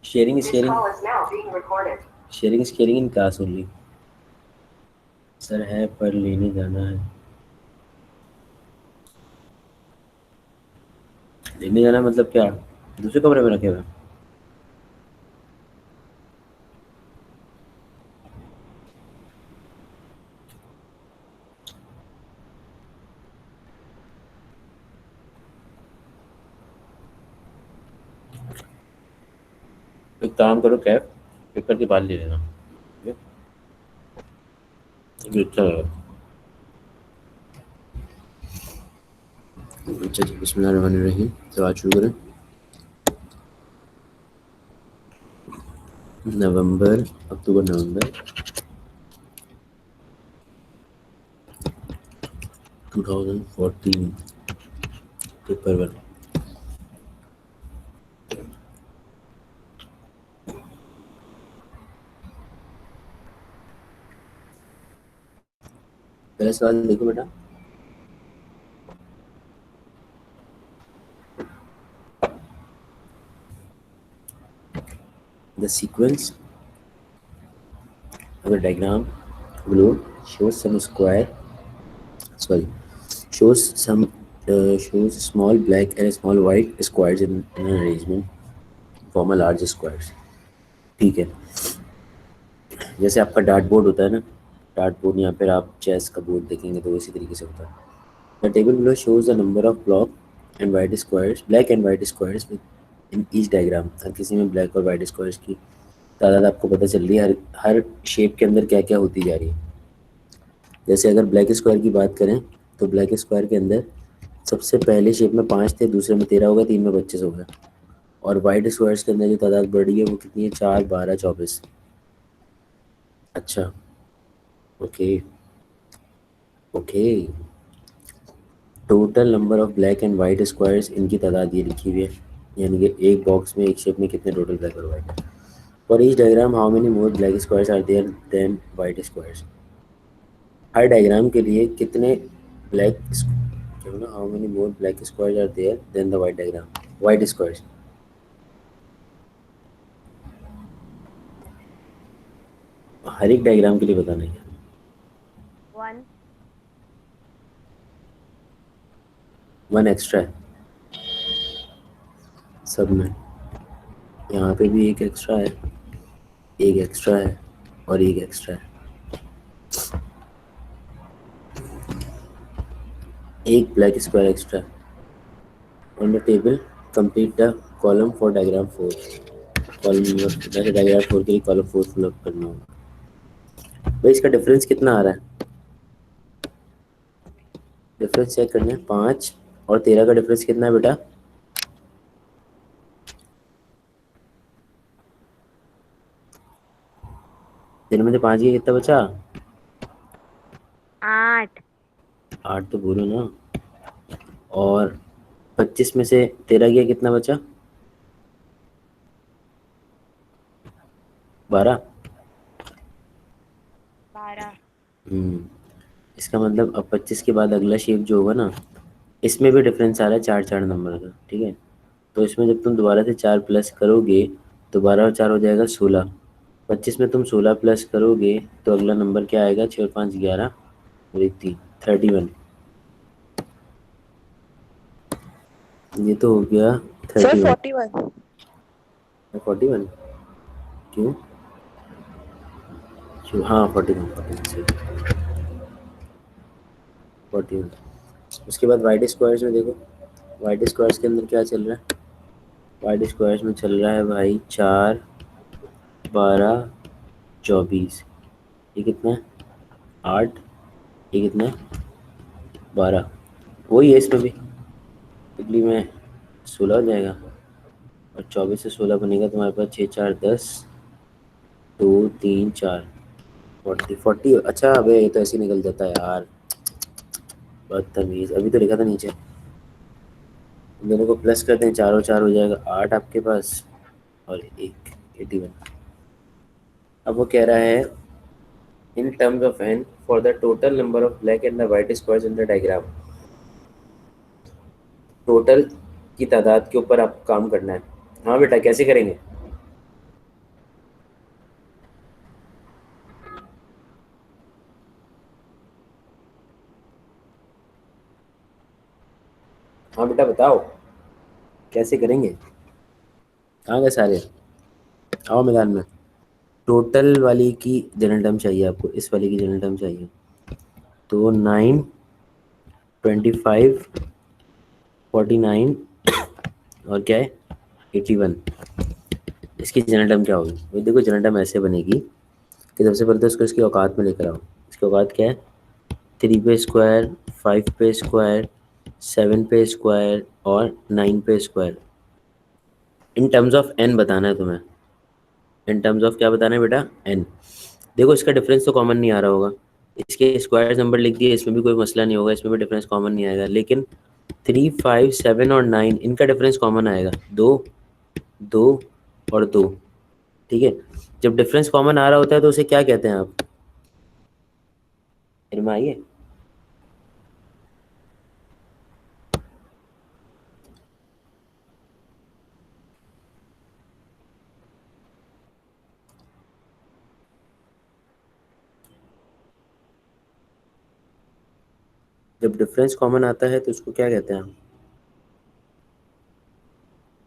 Sharing sharing in class only. Sir है पर लेने जाना है। लेने जाना मतलब क्या? दूसरे कमरे में रखे हुए? एक काम करो, कैब पेपर के बाद ले लेना। ठीक है? ये अच्छा रहेगा। अच्छा जी, बिस्मिल्लाहिर्रहमानिर्रहीम। तो आज शुरू करें। नवंबर, अक्टूबर, नवंबर 2014, पेपर वन। पहला सवाल देखो बेटा। The sequence of a diagram globe shows some square, sorry, shows small black and small white squares in an arrangement form a large squares। ठीक है, जैसे आपका डार्ट बोर्ड होता है ना, डार्ट बोर्ड, यहाँ पर आप चेस का बोर्ड देखेंगे तो इसी तरीके से होता है। The table below shows the number of black and white squares in each diagram. हर किसी में ब्लैक और वाइट स्क्वायर्स की तादाद आपको पता चल रही है, हर हर शेप के अंदर क्या क्या होती जा रही है। जैसे अगर ब्लैक स्क्वायर की बात करें तो ब्लैक स्क्वायर के अंदर सबसे पहले शेप में 5 थे, दूसरे में 13 हो गया, तीन में 25 हो गया। और वाइट स्क्वायर्स के अंदर जो तादाद बढ़ रही है वो कितनी है? 4, 12, 24। अच्छा, okay okay. Total number of black and white squares, इनकी तादाद ये लिखी हुई है, यानी कि एक बॉक्स में एक शेप में कितने टोटल ब्लैक और white. For each diagram how many more black squares are there than white squares. हर डायग्राम के लिए कितने ब्लैक, क्या बोला? How many more black squares are there than the white diagram, white squares. हर एक diagram के लिए बताना है। 1। 1 एक्स्ट्रा है सब में। यहाँ पे भी एक एक्स्ट्रा है, एक एक्स्ट्रा है और एक एक्स्ट्रा है। एक black square extra. On the table complete the column for diagram 4। Column number, जैसे डायग्राम 4 के लिए कॉलम 4 फिलअप करना होगा। भाई इसका डिफरेंस कितना आ रहा है? डिफरेंस चेक करना है। 5 और 13 का डिफरेंस कितना है बेटा? दिन में से 5 गया, कितना बचा? 8। 8 तो बोलो ना। और 25 में से 13 गया, कितना बचा? 12। 12। इसका मतलब अब 25 के बाद अगला शेप जो होगा ना, इसमें भी डिफरेंस आ रहा है 4 4 नंबर का। ठीक है, तो इसमें जब तुम दोबारा से 4 प्लस करोगे तो 12 और 4 हो जाएगा 16। 25 में तुम 16 प्लस करोगे तो अगला नंबर क्या आएगा? 6 और 5 11 और एक 3, 31। ये तो हो गया सर 31। 41। 41 क्यों? क्यों? हाँ 41, 41 सही, 41। उसके बाद वाइट स्क्वायर्स में देखो, वाइट स्क्वायर्स के अंदर क्या चल रहा है? वाइट स्क्वायर्स में चल रहा है भाई 4, 12, 24। ये कितना है? 8। ये कितना है? 12। वही है इसमें भी, इडली में 16 हो जाएगा और 24 से 16 बनेगा तुम्हारे पास 6 4 10, 2 3 4, 40 40। अच्छा अबे ये तो ऐसे ही निकल जाता है यार, बदतमीज। अभी तो लिखा था नीचे। इन दोनों को प्लस करते हैं, 4 और 4 हो जाएगा 8 आपके पास, और एक 81। अब वो कह रहा है in terms of N for the total number of black and the white squares in the diagram. Total की तादाद के ऊपर आपको काम करना है। हाँ बेटा, कैसे करेंगे? बेटा बताओ कैसे करेंगे? कहाँ गए सारे? आओ मैदान में। टोटल वाली की जनरल टर्म चाहिए आपको, इस वाली की जनरल टर्म चाहिए। तो 9, 25, 49 और क्या है 81। इसकी जनरल टर्म क्या होगी? भाई देखो जनरल टर्म ऐसे बनेगी कि सबसे पहले तो इसको इसकी औकात में लेकर आओ। इसकी औकात क्या है? 3 पे स्क्वायर, 5 पे स्क्वायर, 7 पे स्क्वायर और 9 पे square. In terms of n बताना है तुम्हें। इन टर्म्स ऑफ क्या बताना है बेटा? एन। देखो इसका डिफरेंस तो कॉमन नहीं आ रहा होगा, इसके स्क्वायर नंबर लिख दिए, इसमें भी कोई मसला नहीं होगा, इसमें भी डिफरेंस कॉमन नहीं आएगा। लेकिन 3, 5, 7 और 9 इनका डिफरेंस कॉमन आएगा, दो, दो और दो। ठीक है, जब डिफरेंस कॉमन आ रहा होता है तो उसे क्या कहते हैं आप? इनमें आइए। जब डिफरेंस कॉमन आता है तो उसको क्या कहते हैं आप?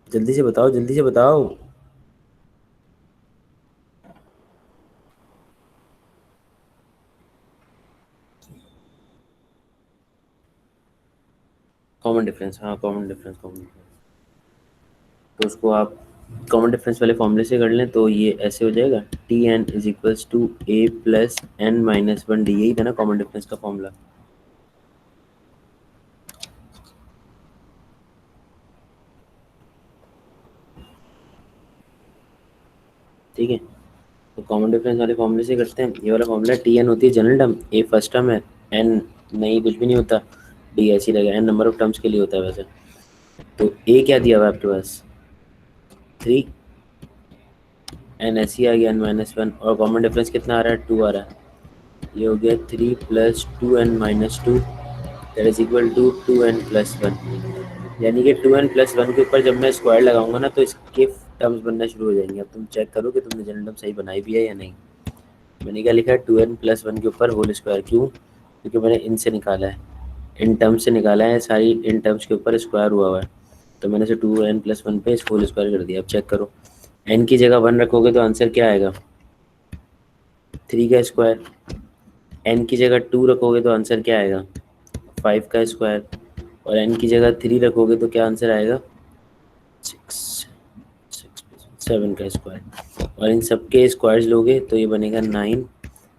जल्दी से बताओ, जल्दी से बताओ। कॉमन डिफरेंस, हाँ कॉमन डिफरेंस, कॉमन डिफरेंस। तो उसको आप कॉमन डिफरेंस वाले फॉर्मूले से कर लें तो ये ऐसे हो जाएगा, t N is equals to A plus N minus one d. यही था ना कॉमन डिफरेंस का फॉर्मूला? ठीक है, तो कॉमन डिफरेंस वाले फॉर्मूले से करते हैं। ये वाला फॉर्मूला, टी एन होती है जनरल टर्म, ए फर्स्ट टर्म है, एन नहीं कुछ भी नहीं होता, डी ऐसी रहेगा, एन नंबर ऑफ टर्म्स के लिए होता है वैसे। तो ए क्या दिया हुआ है आपके पास? 3, एन ऐसी आ गया एन माइनस वन, और कॉमन डिफरेंस कितना आ रहा है? 2 आ रहा है। ये हो गया 3 plus 2n-2, that is equal to 2n+1। यानी कि 2n+1 के ऊपर जब मैं स्क्वायर लगाऊंगा ना तो इसके टर्म्स बनना शुरू हो जाएंगे। अब तुम चेक करो कि तुमने जनरल टर्म सही बनाई भी है या नहीं। मैंने क्या लिखा है? 2n+1 के ऊपर होल स्क्वायर। क्यों? क्योंकि मैंने इनसे निकाला है, इन टर्म्स से निकाला है, सारी इन टर्म्स के ऊपर स्क्वायर हुआ हुआ है, तो मैंने इसे 2n+1 पे इस होल स्क्वायर कर दिया। अब चेक करो, एन की जगह 1 रखोगे तो आंसर क्या आएगा? 3 का स्क्वायर। एन की जगह 2 रखोगे तो आंसर क्या आएगा? 5 का स्क्वायर। और एन की जगह 3 रखोगे तो क्या आंसर आएगा? 6, 7 का स्क्वायर। और इन सब के स्क्वायर्स लोगे तो ये बनेगा 9,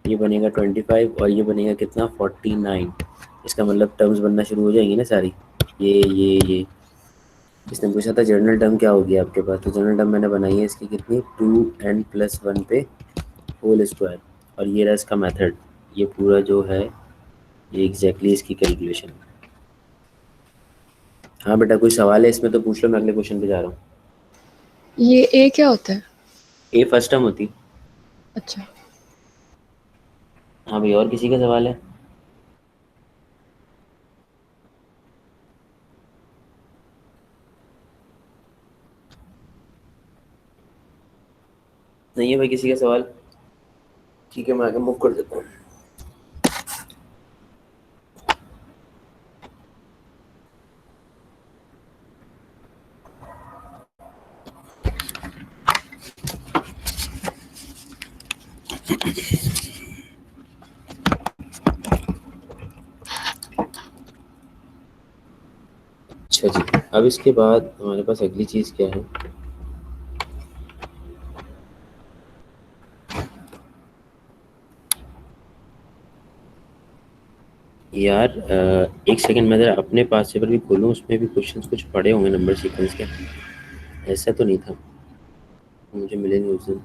ये बनेगा 25 और ये बनेगा कितना? 49। इसका मतलब टर्म्स बनना शुरू हो जाएंगी ना सारी, ये। इसने पूछा था जनरल टर्म क्या होगी आपके पास, तो जनरल टर्म मैंने बनाई है इसकी कितनी? 2n+1 पे होल स्क्वायर। और ये रहा इसका मेथड, ये पूरा जो है ये एग्जैक्टली इसकी कैलकुलेशन। हाँ बेटा कोई सवाल है इसमें तो पूछ लो, मैं अगले क्वेश्चन पे जा रहा हूँ। ये ए क्या होता है? ए फर्स्ट टर्म होती। अच्छा, हाँ भाई, और किसी का सवाल है? नहीं है भाई किसी का सवाल? ठीक है मैं आगे मूव कर देता हूँ। अच्छा जी, अब इसके बाद हमारे पास अगली चीज़ क्या है? यार एक सेकंड, मैं ज़रा अपने पास पेपर भी खोलूँ, उसमें भी क्वेश्चंस कुछ पड़े होंगे नंबर सीक्वेंस के। ऐसा तो नहीं था, मुझे मिले नहीं उस दिन।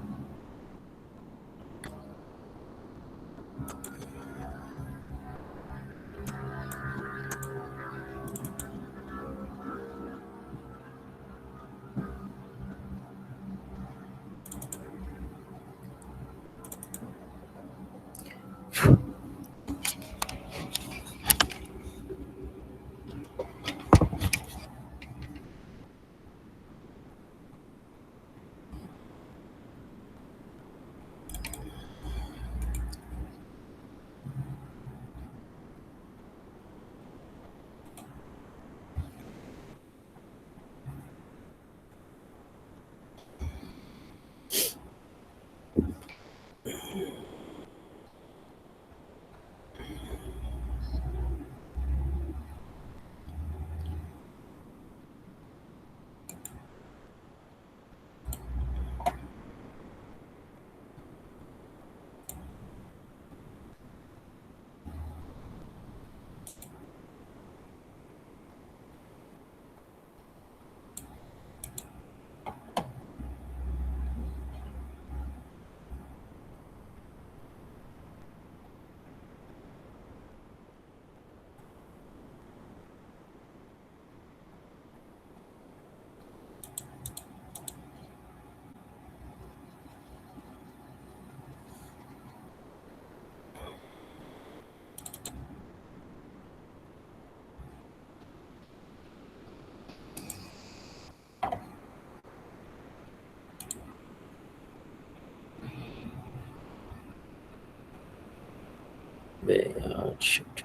शिट।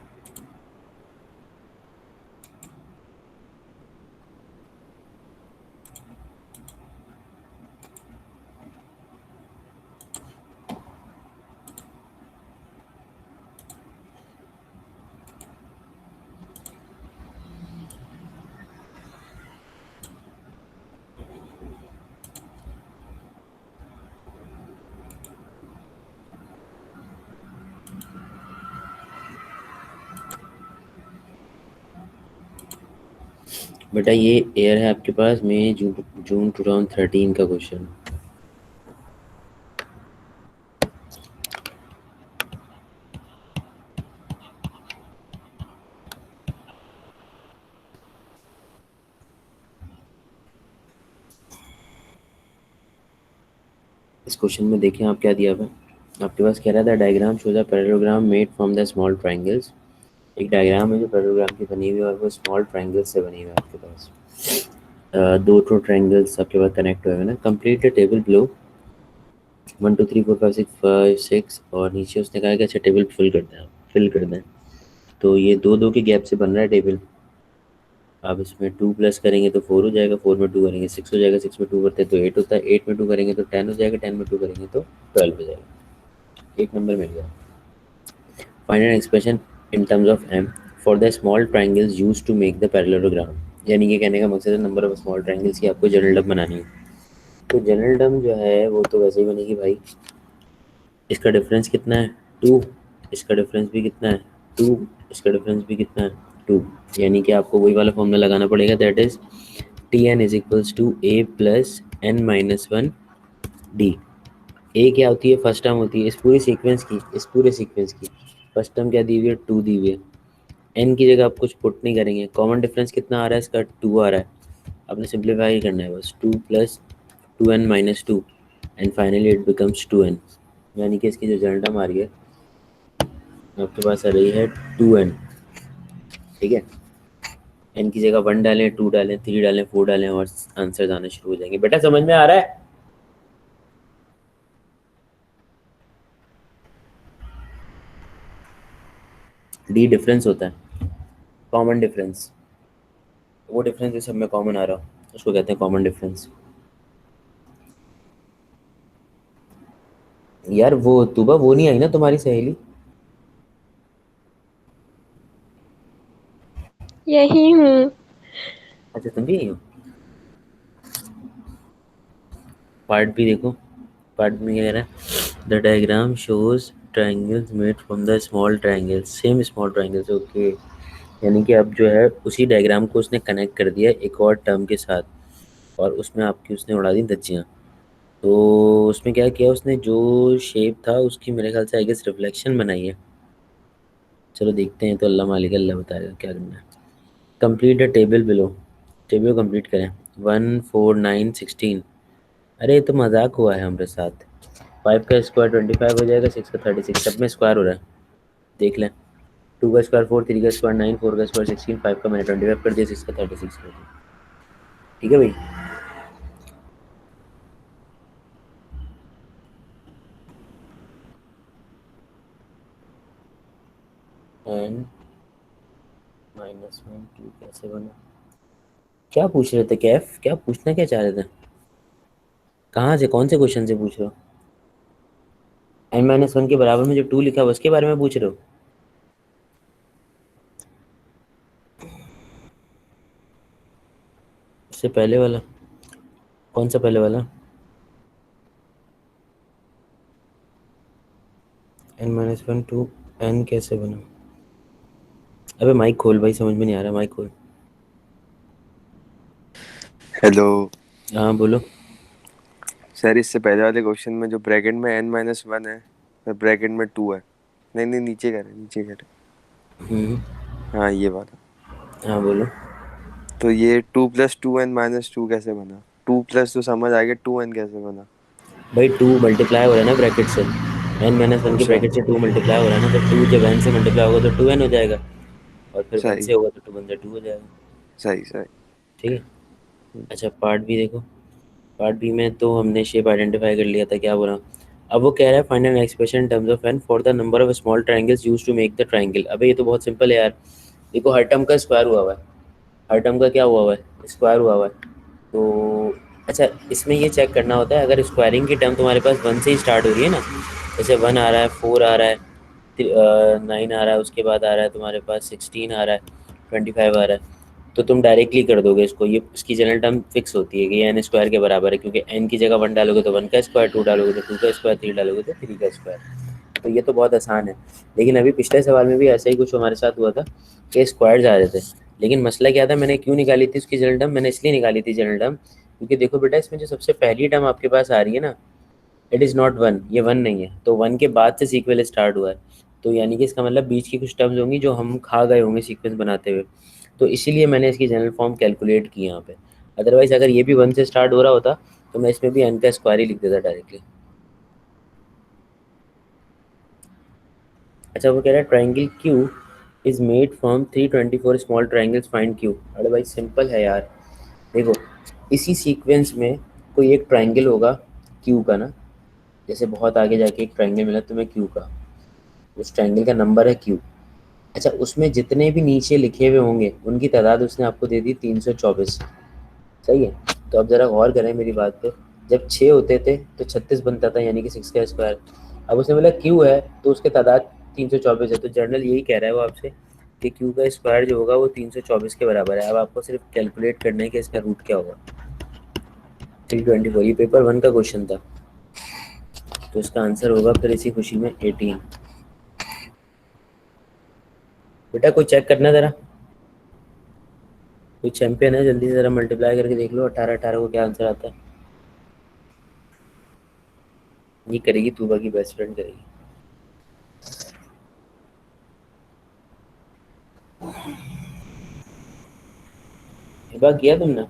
बेटा ये एयर है आपके पास, मई जून जून 2013 का क्वेश्चन। इस क्वेश्चन में देखें आप क्या दिया हुआ है आपके पास। कह रहा था diagram shows a parallelogram made from the small triangles. एक डायग्राम है जो पैरेललोग्राम की बनी हुई है और वो स्मॉल ट्रायंगल से बनी हुई है आपके पास। दो टू ट्रायंगल्स आपके पास कनेक्ट हुए हैं ना। कंप्लीट द टेबल बिलो 1 2 3 4 5 6 5 6 और नीचे उसने कहा कि अच्छा टेबल फिल कर दें। तो ये दो दो के गैप से बन रहा है टेबल। आप इसमें 2 प्लस करेंगे तो 4 हो जाएगा, 4 में 2 करेंगे 6 हो जाएगा, 6 में 2 करते हैं तो 8 होता है, 8 में 2 करेंगे तो 10 हो जाएगा, 10 में 2 करेंगे तो 12 हो जाएगा। एक नंबर मिल गया। Find an expression in terms of m for the small triangles use to make the parallelogram. यानी कि कहने का मकसद है नंबर ऑफ स्मॉल ट्राइंगल्स की आपको जनरल टर्म बनानी है। तो जनरल टर्म जो है वो तो वैसे ही बनेगी भाई, इसका डिफरेंस कितना है 2, इसका डिफरेंस भी कितना है 2, इसका डिफरेंस भी कितना है 2। यानी कि आपको वही वाला फॉर्मूला लगाना पड़ेगा, that is T N is equals to A plus N minus one D. A क्या होती है, फर्स्ट टर्म होती है इस पूरे सीक्वेंस की फर्स्ट टर्म क्या दी हुई है 2 दी हुई है। एन की जगह आप कुछ पुट नहीं करेंगे, कॉमन डिफरेंस कितना आ रहा है इसका 2 आ रहा है। आपने सिंप्लीफाई करना है बस 2 plus 2n minus 2 and finally it becomes 2n। यानी कि इसकी जो जनरल टर्म आ रही है आपके पास आ रही है 2n। ठीक है, एन की जगह 1 डालें, 2 डालें, 3 डालें, 4 डालें और आंसर आने शुरू हो जाएंगे। बेटा समझ में आ रहा है? डी डिफरेंस होता है, कॉमन डिफरेंस। वो डिफरेंस जो सब में कॉमन आ रहा हो उसको कहते हैं कॉमन डिफरेंस। यार वो तुबा वो नहीं आई ना तुम्हारी सहेली? यही हूँ। अच्छा तुम भी आई हो। पार्ट भी देखो, पार्ट में क्या कह रहा है, the diagram shows triangles made from the small triangles, same small triangles. Okay, यानी कि अब जो है उसी डायग्राम को उसने कनेक्ट कर दिया एक और टर्म के साथ और उसमें आपकी उसने उड़ा दी धज्जियाँ। तो उसमें क्या किया उसने, जो शेप था उसकी मेरे ख्याल से आई गेस रिफ्लेक्शन बनाई है। चलो देखते हैं, तो अल्लाह मालिक, अल्लाह बताएगा क्या करना है। Complete the table below, table को कंप्लीट करें। 1 4 9 16। अरे ये तो मजाक हुआ है हमारे साथ। 5 का स्क्वायर 25 हो जाएगा, 6 का 36, सब में स्क्वायर हो रहा है, देख लें। 2 का स्क्वायर 4, 3 का स्क्वायर 9, 4 का स्क्वायर 16, 5 का मैंने 25 कर दिया, 6 का 36 कर दिया। ठीक है भाई। एंड माइनस वन टू कैसे बना, क्या पूछ रहे थे कैफ, क्या पूछना क्या चाह रहे थे, कहाँ से कौन से क्वेश्चन से पूछ रहे हो? एन माइनस वन के बराबर में जो 2 लिखा हुआ उसके बारे में पूछ रहे हो? उससे पहले वाला, कौन सा पहले वाला? N minus one two n कैसे बना? अबे माइक खोल भाई, समझ में नहीं आ रहा, माइक खोल। हेलो हाँ बोलो। सर, इससे पहले वाले क्वेश्चन में जो ब्रैकेट में n-1 है और ब्रैकेट में 2 है। नहीं नहीं, नीचे करें, नीचे करें। हम्म। हाँ, ये वाला। हाँ बोलो। तो ये 2 प्लस 2n-2 कैसे बना? 2 प्लस तो समझ आ गया, 2n कैसे बना? भाई 2 मल्टीप्लाई हो रहा है ना ब्रैकेट से, एन माइनस वन के अच्छा, ब्रैकेट से 2 मल्टीप्लाई हो रहा है ना, तो 2 जब एन से मल्टीप्लाई होगा तो 2n हो जाएगा और फिर 1 सही से होगा तो 2 1 2 हो जाएगा। सही सही। ठीक है। अच्छा पार्ट बी देखो, पार्ट बी में तो हमने शेप आइडेंटिफाई कर लिया था, क्या बोला, अब वो कह रहा है find an expression in terms of N for the number of small triangles used to make the triangle. अबे ये तो बहुत सिंपल है यार, देखो हर टर्म का स्क्वायर हुआ हुआ है, हर टर्म का क्या हुआ हुआ है, स्क्वायर हुआ हुआ है। तो अच्छा, इसमें ये चेक करना होता है अगर स्क्वायरिंग की टर्म तुम्हारे पास 1 से ही स्टार्ट हो रही है ना, जैसे 1 आ रहा है, 4 आ रहा है, 9 आ रहा है, उसके बाद आ रहा है तुम्हारे पास 16 आ रहा है, 25 आ रहा है, तो तुम डायरेक्टली कर दोगे इसको। ये इसकी जनरल टर्म फिक्स होती है कि ये एन स्क्वायर के बराबर है, क्योंकि एन की जगह 1 डालोगे तो 1 का स्क्वायर, 2 डालोगे तो 2 का स्क्वायर, 3 डालोगे तो 3 का स्क्वायर। तो ये तो बहुत आसान है। लेकिन अभी पिछले सवाल में भी ऐसा ही कुछ हमारे साथ हुआ था कि स्क्वायर्स आ रहे थे, लेकिन मसला क्या था, मैंने क्यों निकाली थी उसकी जनरल टर्म, मैंने इसलिए निकाली थी जनरल टर्म क्योंकि देखो बेटा, इसमें जो सबसे पहली टर्म आपके पास आ रही है ना, इट इज़ नॉट 1, ये 1 नहीं है, तो 1 के बाद से सीक्वेंस स्टार्ट हुआ है। तो यानी कि इसका मतलब बीच की कुछ टर्म्स होंगी जो हम खा गए होंगे सीक्वेंस बनाते हुए, तो इसीलिए मैंने इसकी जनरल फॉर्म कैलकुलेट की यहाँ पे। अदरवाइज अगर ये भी 1 से स्टार्ट हो रहा होता तो मैं इसमें भी एन का स्क्वायर ही लिख देता डायरेक्टली। अच्छा, वो कह रहा है triangle Q is made from 324 small triangles, find Q. अरे भाई सिंपल है यार, देखो इसी सीक्वेंस में कोई एक ट्राइंगल होगा क्यू का ना, जैसे बहुत आगे जाके एक ट्राइंगल मिला तुम्हें क्यू का, उस ट्राइंगल का नंबर है क्यू। अच्छा, उसमें जितने भी नीचे लिखे हुए होंगे उनकी तादाद उसने आपको दे दी 324। सही है, तो अब ज़रा गौर करें मेरी बात पे, जब 6 होते थे तो 36 बनता था, यानी कि 6 का स्क्वायर। अब उसने बोला क्यू है तो उसके तादाद 324 है, तो जनरल यही कह रहा है वो आपसे कि क्यू का स्क्वायर जो होगा वो 324 के बराबर है। अब आपको सिर्फ कैलकुलेट करना है कि इसका रूट क्या होगा। 324, ये पेपर 1 का क्वेश्चन था, तो इसका आंसर होगा फिर इसी खुशी में 18। बेटा कोई चेक करना ज़रा, कोई चैंपियन है, जल्दी से ज़रा मल्टीप्लाई करके देख लो 18 18 को क्या आंसर आता है। ये करेगी तू, बाकी बेस्ट फ्रेंड करेगी। एक बार किया तुमने?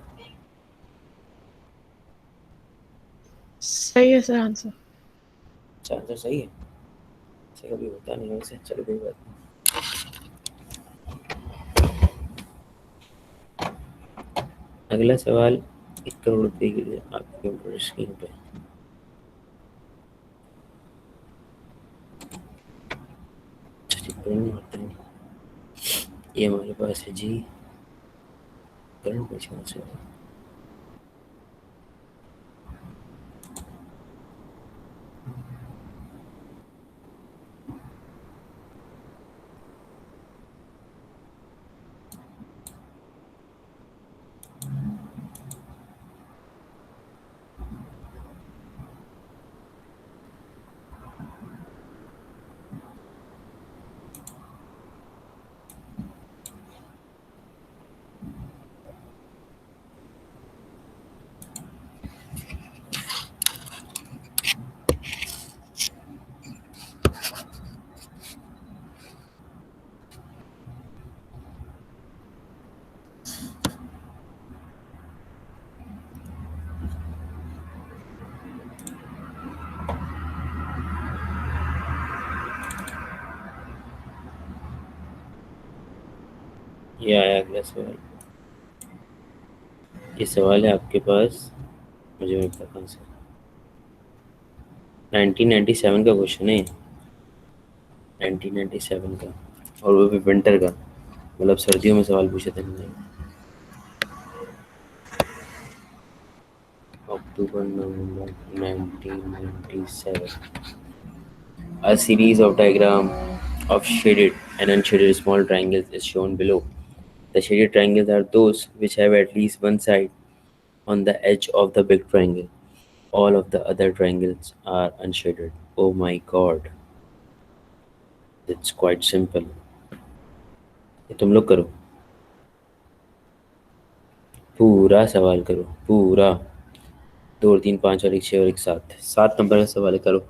सही है सर आंसर। अच्छा आंसर सही है, ऐसे कभी होता नहीं है वैसे, चलो कोई बात नहीं। अगला सवाल 1 करोड़ रुपए के लिए आपके ऊपर स्क्रीन पे। अच्छा जी, प्रिंट मारते हैं। ये हमारे पास है जी, करोड़ क्वेश्चन से। ये आया अगला सवाल। ये सवाल है आपके पास, मुझे नहीं पता कौन सा, 1997 का क्वेश्चन है, 1997 का, और वो भी विंटर का, मतलब सर्दियों में सवाल पूछे थे मैंने। अक्टूबर नवंबर 1997। A series of diagram of shaded and unshaded small triangles is shown below. The shaded triangles are those which have at least one side on the edge of the big triangle. All of the other triangles are unshaded. Oh my god, it's quite simple. ये तुम लोग करो, पूरा सवाल करो पूरा। 2 और 3 5 और 1 6 और 1 7, 7 नंबर का सवाल है, करो।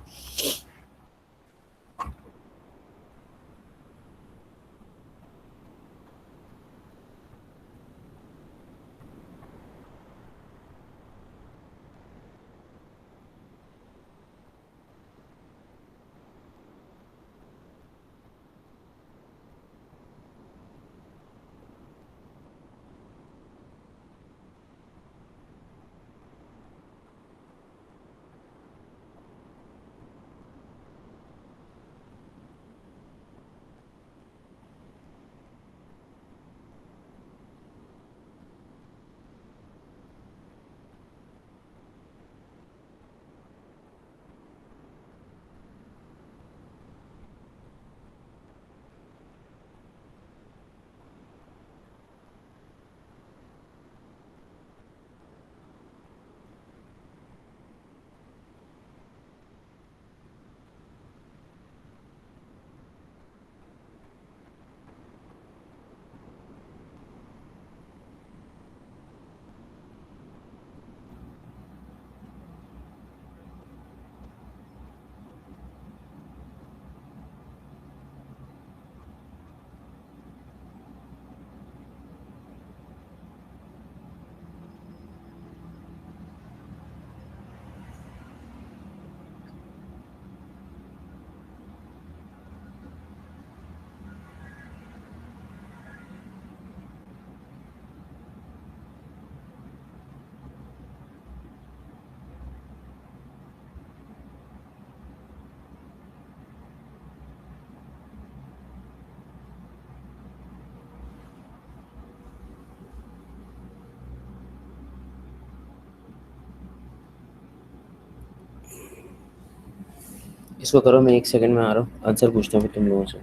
इसको करो, मैं 1 सेकंड में आ रहा हूँ, आंसर पूछता हूँ तुम लोगों से।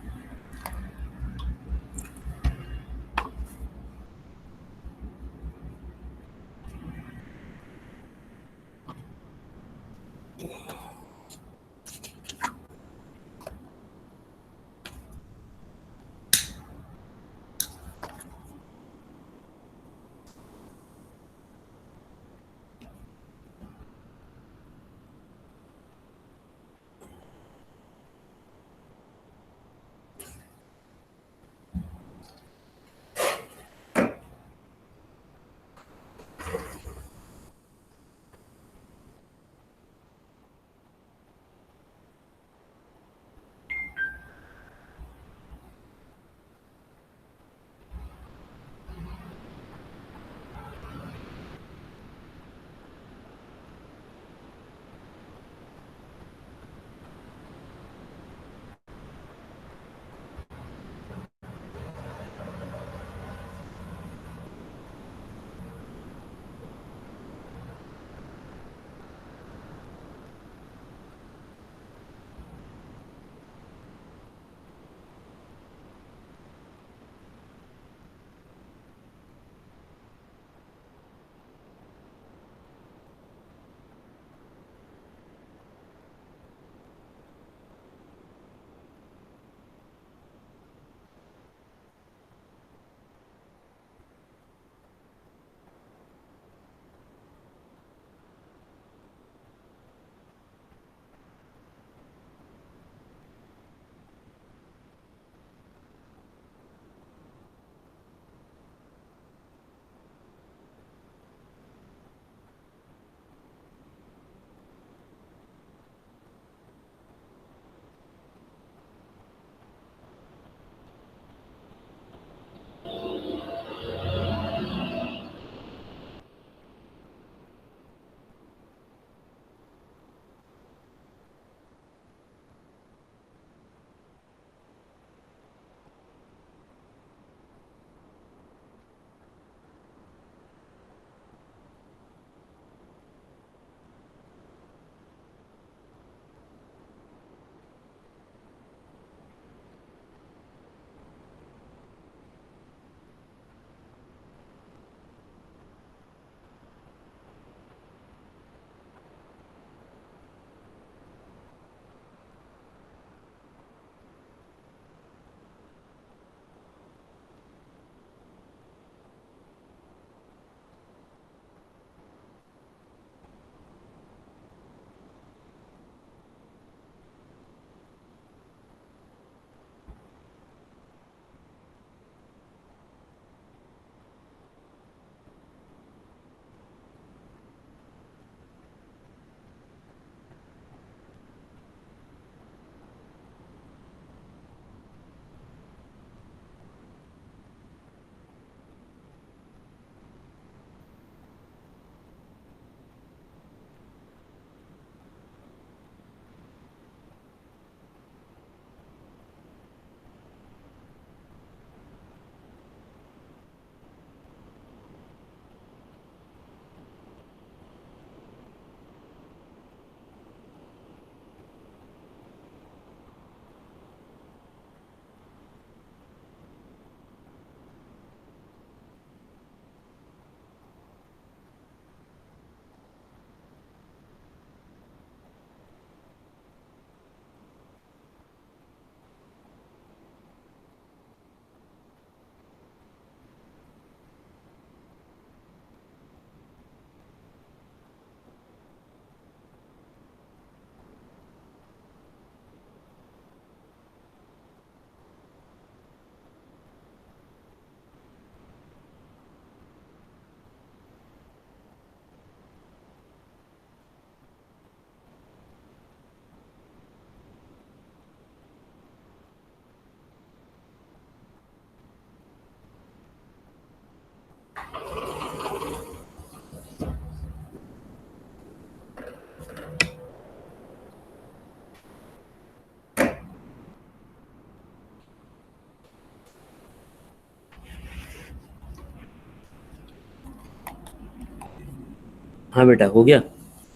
हाँ बेटा, हो गया,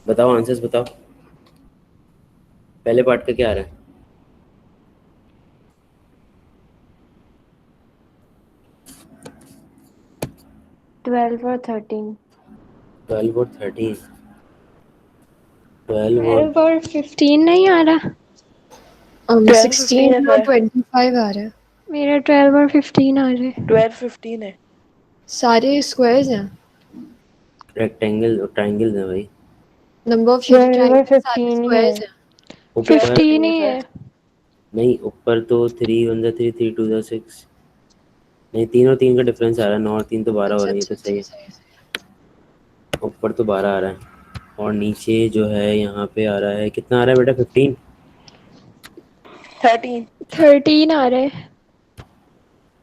बताओ आंसर्स बताओ। पहले पार्ट का क्या आ रहा है? 12 और 13। 12 और 13। 12 और 12 और 15 नहीं आ रहा। 12 15 16 है और सर। 25 आ रहा है। मेरा 12 और 15 आ रहे। 12 15 है। सारे स्क्वायर्स हैं। रेक्टेंगल और ट्राइंगल है भाई। नंबर ऑफ 12 और ट्रायंगल सारे 15 ही है। स्क्वायर्स हैं। ऊपर 15 ही है। नहीं, ऊपर तो 3 1 3 3 2 6। नहीं, 3 और 3 का डिफरेंस आ रहा है, 9 और 3 तो 12 हो अच्छा रहा है, ये अच्छा तो सही अच्छा, है। सही है। ऊपर तो 12 आ रहा है और नीचे जो है यहाँ पे आ रहा है, कितना आ रहा है बेटा? 15। 13। 13 आ रहे।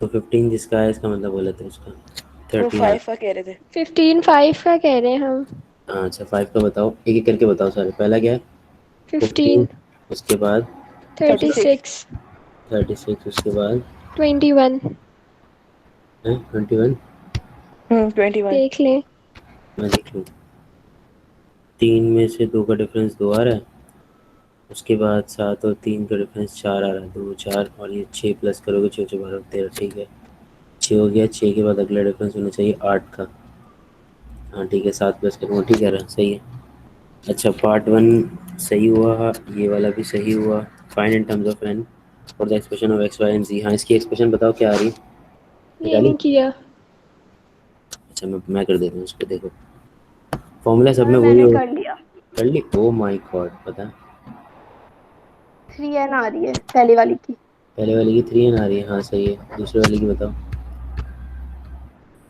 तो 15 जिसका है इसका मतलब गलत है उसका। वो 13 आ 5 का कह रहे थे। 15 5 का कह रहे हैं हम। हाँ अच्छा, 5 का बताओ, एक एक करके बताओ सारे। पहला क्या है? 15। 15 उसके बाद 36। 36 36। उसके बाद 21। है 21। 21। देख लें। मैं देख लूँ। 3 में से 2 का डिफरेंस 2 आ रहा है। उसके बाद 7 और 3 का डिफरेंस 4 आ रहा है, 2 4, और ये 6 प्लस करोगे, 6 6 12 13। ठीक है, 6 हो गया। 6 के बाद अगला डिफरेंस होना चाहिए 8 का। हाँ ठीक है, 7 प्लस करूँगा, ठीक है रहा, सही है। अच्छा, पार्ट 1 सही हुआ, ये वाला भी सही हुआ। Find in terms of N for the expression of X Y and G. हाँ, इसकी एक्सप्रेशन बताओ क्या आ रही है? ये निकाली? नहीं किया। अच्छा, मैं कर देता हूँ उसको। देखो, फॉर्मूला सब सर में वही मैंने होगा। कर लिया। कर ली? ओ माय गॉड, पता है 3n आ रही है पहले वाली की। पहले वाले की 3n आ रही है। हाँ सही है। दूसरे वाले की बताओ।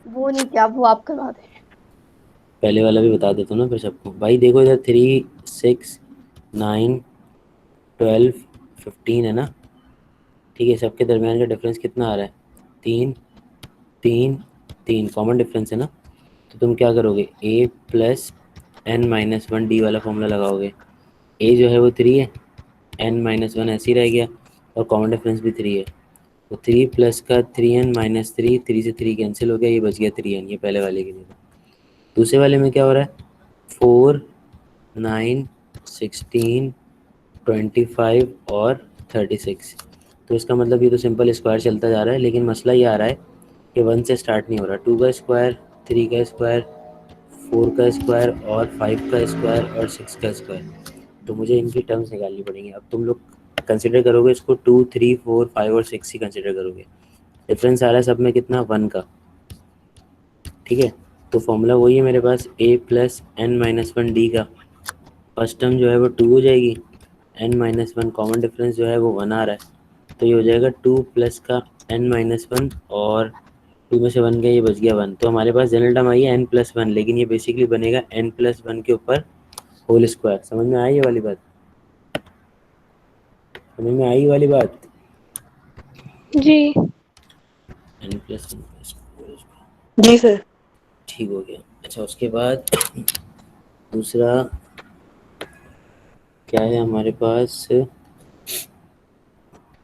वो नहीं किया, वो आप करवा दे। पहले वाला भी बता देता हूँ ना फिर सबको। भाई देखो इधर 3 6 9 12 15 है ना? ठीक है, सबके दरमियान का डिफरेंस कितना आ रहा है? 3 3 3 कॉमन डिफरेंस है ना? तो तुम क्या करोगे? a plus N minus one d वाला फॉर्मूला लगाओगे। a जो है वो 3 है, n माइनस वन ऐसे ही रह गया, और कॉमन डिफरेंस भी 3 है। तो 3 प्लस का 3n माइनस 3, 3 से 3 कैंसिल हो गया, ये बच गया 3n। ये पहले वाले के लिए। दूसरे वाले में क्या हो रहा है? 4 9 16 25 और 36। तो इसका मतलब ये तो सिंपल स्क्वायर चलता जा रहा है, लेकिन मसला ये आ रहा है कि 1 से स्टार्ट नहीं हो रहा। 2 का स्क्वायर, 3 का स्क्वायर, 4 का स्क्वायर और 5 का स्क्वायर और 6 का स्क्वायर। तो मुझे इनकी टर्म्स निकालनी पड़ेंगी। अब तुम लोग कंसिडर करोगे इसको 2 3 4 5 और 6 ही कंसिडर करोगे। डिफरेंस आ रहा है सब में कितना? 1 का। ठीक है, तो फॉर्मूला वही है मेरे पास, a plus N minus one d का। फर्स्ट टर्म जो है वो 2 हो जाएगी, n minus one common difference जो है वो 1 आ रहा है, तो ये हो जाएगा 2 प्लस का n माइनस वन, और 2 में से 1 गया, ये बच गया 1। तो हमारे पास जनरल टर्म आई है n प्लस वन, लेकिन ये बेसिकली बनेगा n प्लस वन के ऊपर होल स्क्वायर। समझ में आई ये वाली बात? समझ में आई ये वाली बात? जी। n plus one. जी सर। ठीक हो गया। अच्छा, उसके बाद दूसरा क्या है हमारे पास?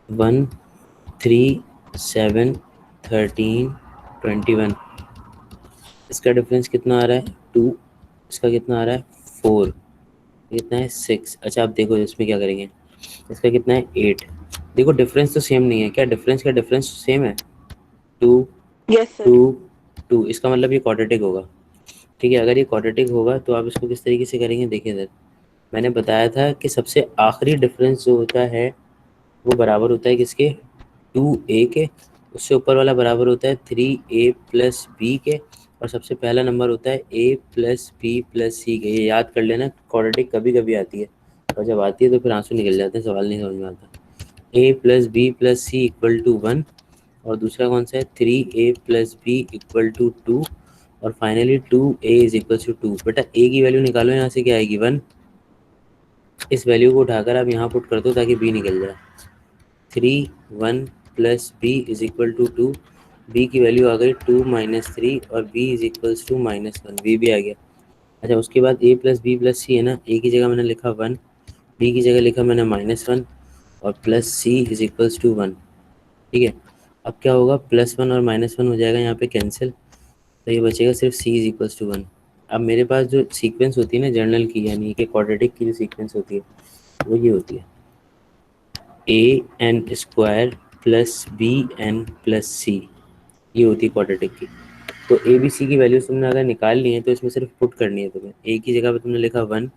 1 3 7 13 21। इसका डिफरेंस कितना आ रहा है? 2। इसका कितना आ रहा है? 4। कितना है? 6। अच्छा, आप देखो इसमें क्या करेंगे। इसका कितना है? 8। देखो डिफरेंस तो सेम नहीं है क्या? डिफरेंस का डिफरेंस सेम है, 2 यस सर। 2 2। इसका मतलब ये क्वाड्रेटिक होगा। ठीक है, अगर ये क्वाड्रेटिक होगा तो आप इसको किस तरीके से करेंगे? देखिए सर, मैंने बताया था कि सबसे आखिरी डिफरेंस जो होता है वो बराबर होता है किसके? 2a के। उससे ऊपर वाला बराबर होता है 3a प्लस बी के, और सबसे पहला नंबर होता है a प्लस बी प्लस सी के। ये याद कर लेना, क्वाड्रेटिक कभी कभी आती है, और जब आती है तो फिर आंसू निकल जाते हैं, सवाल नहीं समझ में आता। a plus b plus c equal to 1, और दूसरा कौन सा है? 3a plus B equal to 2, और finally 2a is equal to 2। बेटा a की वैल्यू निकालो, यहाँ से क्या आएगी? 1। इस वैल्यू को उठाकर आप यहाँ पुट कर दो ताकि b निकल जाए। 3 1 plus b is equal to 2। B की वैल्यू आ गई 2 माइनस 3, और b is equals to minus one. B भी आ गया। अच्छा, उसके बाद a plus b plus c है ना, a की जगह मैंने लिखा 1, बी की जगह लिखा मैंने -1, और plus c is equals to 1। ठीक है, अब क्या होगा? +1 और -1 हो जाएगा यहाँ पे कैंसिल, तो ये बचेगा सिर्फ c इज इक्वल्स टू 1। अब मेरे पास जो सीक्वेंस होती है ना जनरल की, यानी कि क्वाड्रेटिक की जो सीक्वेंस होती है वो ये होती है। an² प्लस bn+c, ये होती है क्वाड्रेटिक की। तो ए बी सी की वैल्यूज तुमने अगर निकाल ली है तो इसमें सिर्फ पुट करनी है तुम्हें। ए की जगह पे तुमने लिखा 1,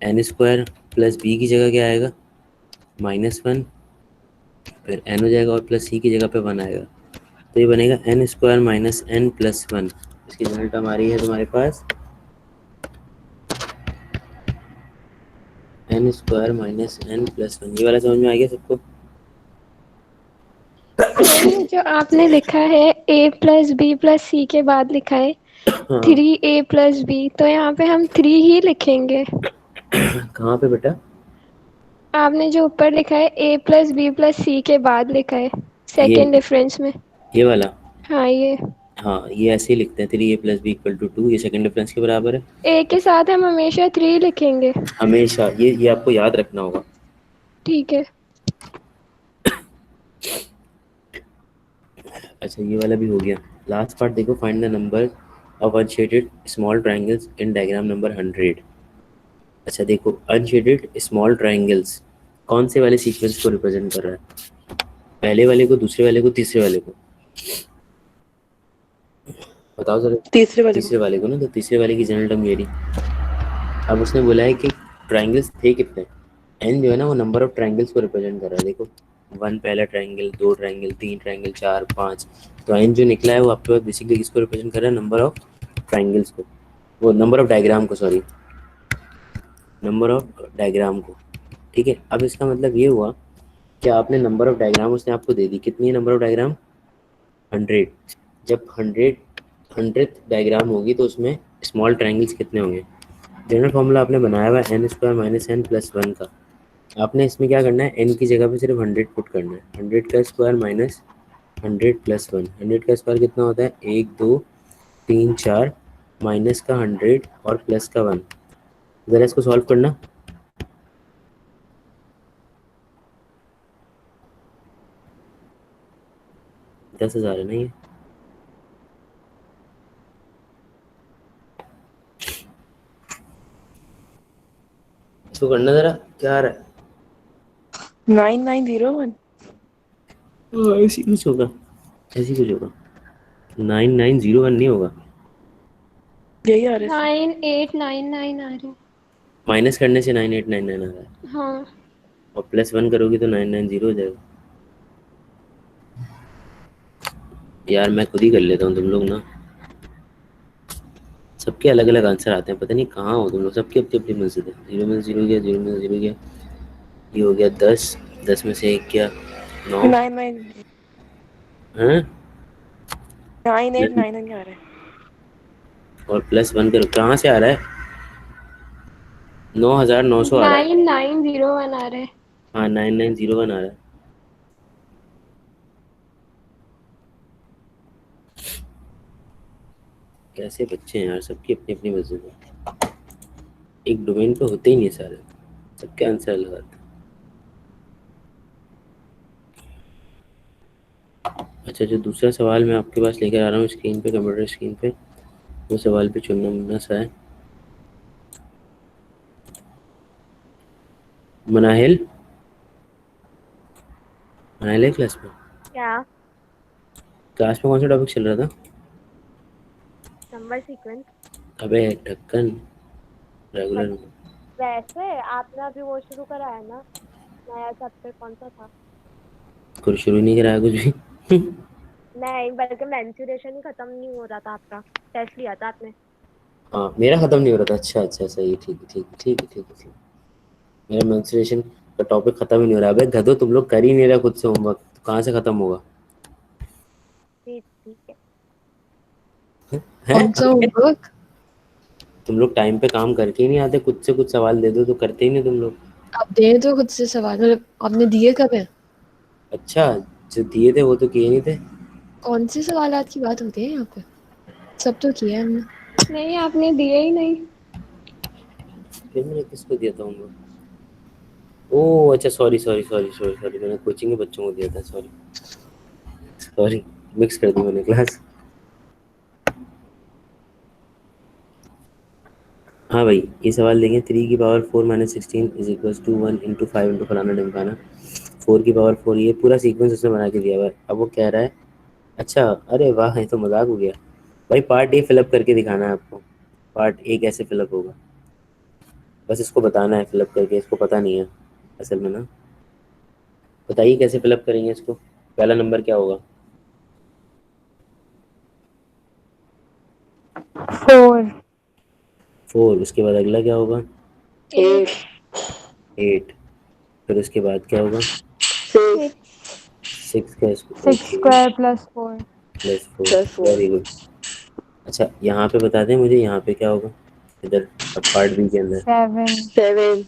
n² प्लस बी की जगह क्या आएगा -1, फिर n हो जाएगा और प्लस सी की जगह पे 1 आएगा, तो ये बनेगा n² माइनस n प्लस 1। इसकी जनरल टर्म आ रही है तुम्हारे पास n² माइनस n प्लस 1। ये वाला समझ में आ गया सबको? नहीं, जो आपने लिखा है a प्लस बी प्लस सी के बाद लिखा है हाँ 3a प्लस बी, तो यहाँ पे हम 3 ही लिखेंगे। कहाँ पे बेटा? आपने जो ऊपर लिखा है a प्लस बी प्लस सी के बाद लिखा है सेकेंड डिफरेंस में। ये वाला? हाँ, ये हाँ, ये ऐसे ही लिखते हैं 3a plus B equal to 2, ये सेकंड डिफरेंस के बराबर है। a के साथ हम हमेशा 3 लिखेंगे। हमेशा, ये आपको याद रखना होगा। ठीक है। अच्छा, ये वाला भी हो गया। लास्ट पार्ट देखो, find the number of unshielded small triangles in diagram number 100। अच्छा देखो, अनशेडेड स्मॉल ट्रायंगल्स कौन से वाले सीक्वेंस को रिप्रेजेंट कर रहा है? पहले वाले को, दूसरे वाले को, तीसरे वाले को? बताओ जरा। तीसरे वाले को ना, तो तीसरे वाले की जनरल टर्म ये रही। अब उसने बोला है कि ट्रायंगल्स थे कितने, एन जो है ना वो नंबर ऑफ ट्रायंगल्स को रिप्रेजेंट कर रहा है। देखो 1 पहला ट्रायंगल, 2 ट्रायंगल, 3 ट्रायंगल, 4, 5, तो एन जो निकला है वो आपके पास बेसिकली किसको रिप्रेजेंट कर रहा है? नंबर ऑफ ट्रायंगल्स को, वो नंबर ऑफ डायग्राम को, सॉरी, नंबर ऑफ डायग्राम को। ठीक है, अब इसका मतलब ये हुआ कि आपने नंबर ऑफ डायग्राम उसने आपको दे दी। कितनी है नंबर ऑफ डायग्राम? 100। जब 100th डायग्राम होगी तो उसमें स्मॉल ट्रायंगल्स कितने होंगे? जनरल फॉर्मूला आपने बनाया हुआ है n² माइनस n प्लस 1 का। आपने इसमें क्या करना है, n की जगह पे सिर्फ 100 पुट करना है। 100 का स्क्वायर माइनस 100 प्लस 1। 100 का स्क्वायर कितना होता है? 1, 2, 3, 4, माइनस का 100 और प्लस का 1। ज़रा इसको सॉल्व करना। दस हज़ार है ना ये? इसको करना ज़रा, क्या आ रहा है? 9901। ऐसी कुछ होगा, ऐसी कुछ होगा। 9901 नहीं होगा। यही आ रहा है। 9899 आ रहे। माइनस करने से 9899 आ रहा है, हाँ, और प्लस 1 करोगी तो 990 हो जाएगा। यार मैं खुद ही कर लेता हूँ, तुम लोग ना सबके अलग अलग आंसर आते हैं, पता नहीं कहाँ हो तुम लोग। सबकी अपनी अपनी मस्जिद है। 0 में 0 गया, 0 में 0 गया, ये हो गया 10, 10 में से 1 गया 9। 9899 आ रहा है। और प्लस 1 करो, कहाँ से आ रहा है? 9900 आ रहा है। 9901 आ रहे। हाँ 9901 आ रहा है। कैसे बच्चे हैं यार, सबकी अपनी अपनी मस्जिद है। एक डोमेन पे होते ही नहीं सारे, सबके आंसर अलग आते हैं। अच्छा, जो दूसरा सवाल मैं आपके पास लेकर आ रहा हूँ स्क्रीन पे, कंप्यूटर स्क्रीन पे, वो सवाल पे चुनना मुन्ना सा है। मनाहिल, मनाहिल है क्लास में? क्या? क्लास में कौन सा टॉपिक चल रहा था? Number sequence. अबे ढक्कन, रेगुलर में। वैसे आपने अभी वो शुरू करा है ना, नया चैप्टर कौन सा था? कुछ शुरू नहीं कराया कुछ भी। नहीं, बल्कि मेंस्ट्रुएशन ही खत्म नहीं हो रहा था आपका, टेस्ट लिया था आपने। हाँ मेरा खत्म नहीं हो रहा था। अच्छा अच्छा, सही, ठीक है ठीक है ठीक है ठीक है ठीक है। मेरा मेंस्ट्रुएशन का टॉपिक खत्म ही नहीं हो रहा है। अबे गधो, तुम लोग कर ही नहीं रहे खुद से होमवर्क, तो कहाँ से खत्म होगा? ठीक ठीक है। हैं? कौन सा होमवर्क? तुम लोग टाइम पे काम करके ही नहीं आते, खुद से कुछ सवाल दे दो तो करते ही नहीं तुम लोग। आप दे तो खुद से सवाल, मतलब आपने दिए कब है? अच्छा, जो दिए थे वो तो किए नहीं थे। कौन से सवालात की बात होती है यहाँ पे? सब तो किया है हमने। नहीं, आपने दिए ही नहीं। फिर मैंने किसको दिया था होमवर्क? ओह अच्छा, sorry sorry sorry sorry sorry, मैंने कोचिंग के बच्चों को दिया था। सॉरी सॉरी, मिक्स कर दी मैंने क्लास। हाँ भाई, ये सवाल देखें, 3 की power 4 minus 16 is equals to 1 into 5 into फलाना ढमकाना, 4 की पावर 4, ये पूरा सीक्वेंस उसने बना के दिया हुआ है। अब वो कह रहा है, अच्छा अरे वाह, ये तो मजाक हो गया भाई। पार्ट ए फिलअप करके दिखाना है आपको। पार्ट ए कैसे फिलअप होगा, बस इसको बताना है फिलअप करके, इसको पता नहीं है असल में ना। बताइए कैसे फिलअप करेंगे इसको। पहला नंबर क्या होगा? 4 4। उसके बाद अगला क्या होगा? 8 8। फिर उसके बाद क्या होगा? 6 6 का square plus 4 plus 4। plus 4 very good. अच्छा यहाँ पे बता दें मुझे, यहाँ पे क्या होगा इधर, अब पार्ट बी के अंदर। 7 7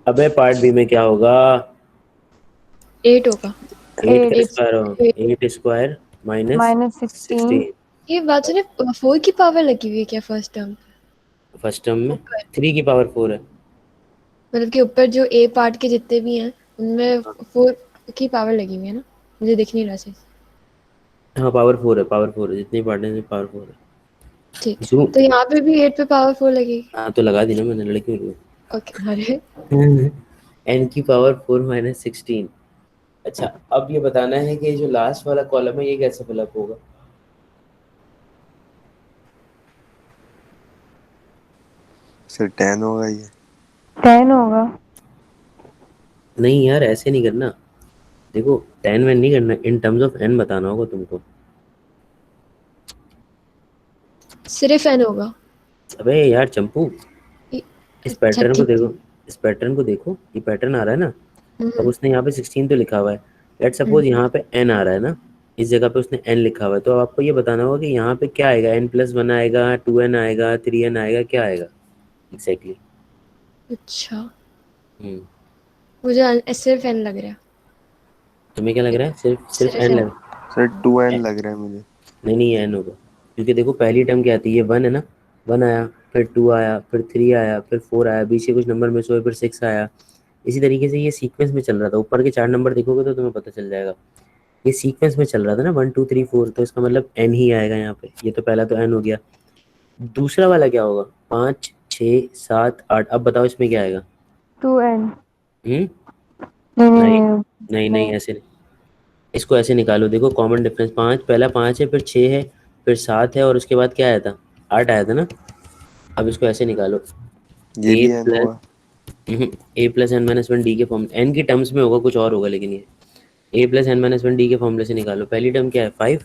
अबे पार्ट बी में क्या होगा? 8 होगा। 8 का 8 स्क्वायर होगा, 8 स्क्वायर माइनस माइनस 16 16। ये बात सुने, 4 की पावर लगी हुई है क्या फर्स्ट टर्म? फर्स्ट टर्म में ऊपर 3 की पावर 4 है। मतलब कि ऊपर जो ए पार्ट के जितने भी हैं उनमें 4 की पावर लगी हुई है ना, मुझे दिख नहीं रहा सही। हाँ पावर 4 है, पावर 4 है, जितनी पार्ट है पावर 4 है। ठीक है, जो तो यहाँ पे भी 8 पे पावर 4 लगेगी। हाँ तो लगा दी ना मैंने, लड़की को। ओके, अरे n की पावर 4 माइनस 16। अच्छा अब ये बताना है कि जो लास्ट वाला कॉलम है ये कैसे फिलअप होगा। सर 10 होगा ये। 10 होगा। नहीं यार, ऐसे नहीं करना। देखो 10 में नहीं करना, इन टर्म्स ऑफ n बताना होगा तुमको। सिर्फ एन होगा। अबे यार चंपू, ये- इस अच्छा पैटर्न को ठीक। देखो, इस पैटर्न को देखो, ये पैटर्न आ रहा है ना। अब हम्म उसने यहाँ पे 16 तो लिखा हुआ है, लेट सपोज हम्म, यहाँ पे n आ रहा है ना, इस जगह पे उसने n लिखा हुआ है, तो अब आपको ये बताना होगा कि यहाँ पे क्या आएगा, n+1 आएगा, 2n आएगा, 3n आएगा, क्या आएगा एग्जैक्टली। अच्छा हम्म। मुझे सिर्फ एन लग रहा है। तुम्हें क्या लग रहा है? सिर्फ सिर्फ सिर्फ n एन। लग। सर 2n लग रहा है मुझे। नहीं नहीं, ये n होगा, क्योंकि देखो पहली टर्म क्या आती है, ये 1 है ना, 1 आया, फिर 2 आया, फिर 3 आया, फिर 4 आया, बीच के कुछ नंबर मिस हुए, फिर 6 आया। इसी तरीके से ये सीक्वेंस में चल रहा था, ऊपर के 4 नंबर देखोगे तो तुम्हें पता चल जाएगा। ये सीक्वेंस में चल रहा था ना, 1 2 3 4, तो इसका मतलब n ही आएगा यहाँ पे। ये तो पहला तो n हो गया। दूसरा वाला क्या होगा? 5 6 7 8। अब बताओ इसमें क्या आएगा? 2n। हम्म। नहीं नहीं नहीं नहीं नहीं नहीं, नहीं। ऐसे नहीं। इसको ऐसे निकालो, देखो कॉमन डिफरेंस, 5 पहला 5 है, फिर 6 है, फिर 7 है, और उसके बाद क्या आया था? 8 आया था ना। अब इसको ऐसे निकालो, ये ए भी n प्लस होगा। a+n−1 डी के फॉर्म, n की टर्म्स में होगा, कुछ और होगा, लेकिन ये a+n−1 डी के फॉर्मूले से निकालो। पहली टर्म क्या है? 5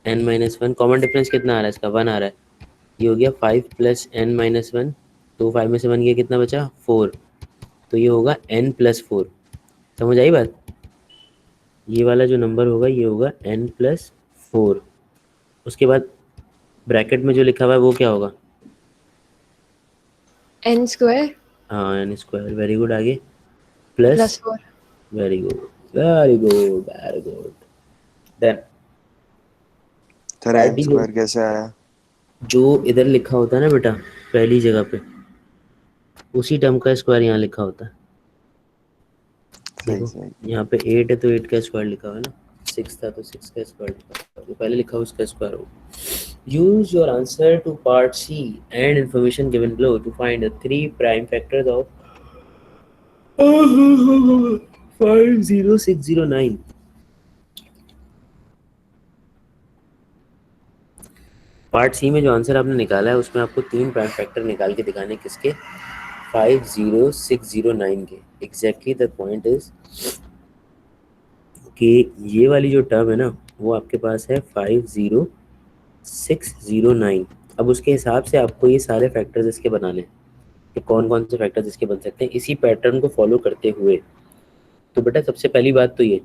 n−1, कॉमन डिफरेंस कितना आ रहा है इसका? 1 आ रहा है। ये हो गया 5 + n−1, तो 5 में से 1 गया, कितना बचा? 4। तो ये होगा n+4। समझ आई बात? ये वाला जो नंबर होगा ये होगा n+4। उसके बाद ब्रैकेट में जो लिखा हुआ है वो क्या होगा? एन स्क्वायर हाँ n²। वेरी गुड, आगे plus. Plus 4। Very good very good very good. Then sir part n d square कैसे आया? जो इधर लिखा होता है ना बेटा, पहली जगह पे, उसी टर्म का स्क्वायर यहाँ लिखा होता है। सही देखो सही। यहाँ पे 8 है तो 8 का स्क्वायर लिखा हुआ है ना, 6 था तो 6 का स्क्वायर लिखा हुआ है, तो पहले लिखा हुआ उसका स्क्वायर होगा। Use your answer to part c and information given below to find the 3 prime factors of 50609। Part c में जो आंसर आपने निकाला है उसमें आपको 3 प्राइम फैक्टर निकाल के दिखाने, किसके? 50609 के। एग्जैक्टली द पॉइंट इज कि ये वाली जो टर्म है ना, वो आपके पास है 50609। अब उसके हिसाब से आपको ये सारे फैक्टर्स इसके बनाने हैं कि कौन कौन से फैक्टर्स इसके बन सकते हैं इसी पैटर्न को फॉलो करते हुए। तो बेटा सबसे पहली बात तो ये,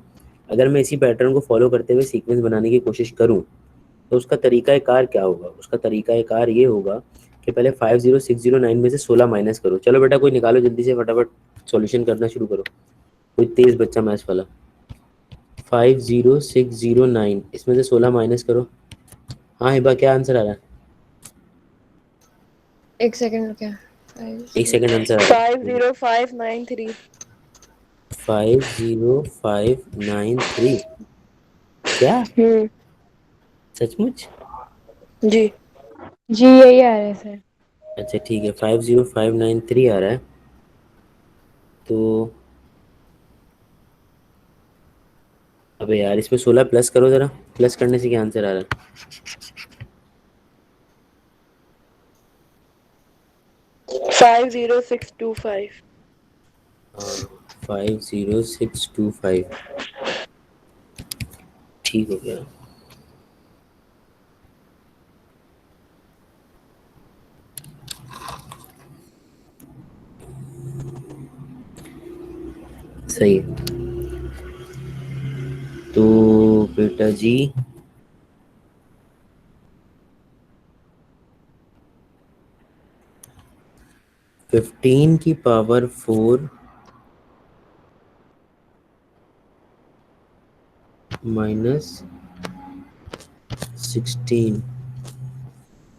अगर मैं इसी पैटर्न को फॉलो करते हुए सीक्वेंस बनाने की कोशिश करूँ तो उसका तरीकाकार क्या होगा? उसका तरीकाकार ये होगा कि पहले 50609 में से 16 माइनस करो। चलो बेटा कोई निकालो जल्दी से, फटाफट सॉल्यूशन करना शुरू करो, कोई तेज बच्चा मैथ्स वाला। 50609 इसमें से 16 माइनस करो। हाँ हिबा, क्या आंसर आ रहा है? एक सेकंड रुकिए। एक सेकंड, आंसर आ रहा है। 50593 50593। क्या हम्म सचमुच? जी जी यही आ रहा है सर। अच्छा ठीक है, 50593 आ रहा है। तो अबे यार इसमें 16 प्लस करो ज़रा, प्लस करने से क्या आंसर आ रहा है? 50625. हाँ 50625, ठीक हो गया। सही है। तो बेटा जी, फिफ्टीन की पावर 4 माइनस 16,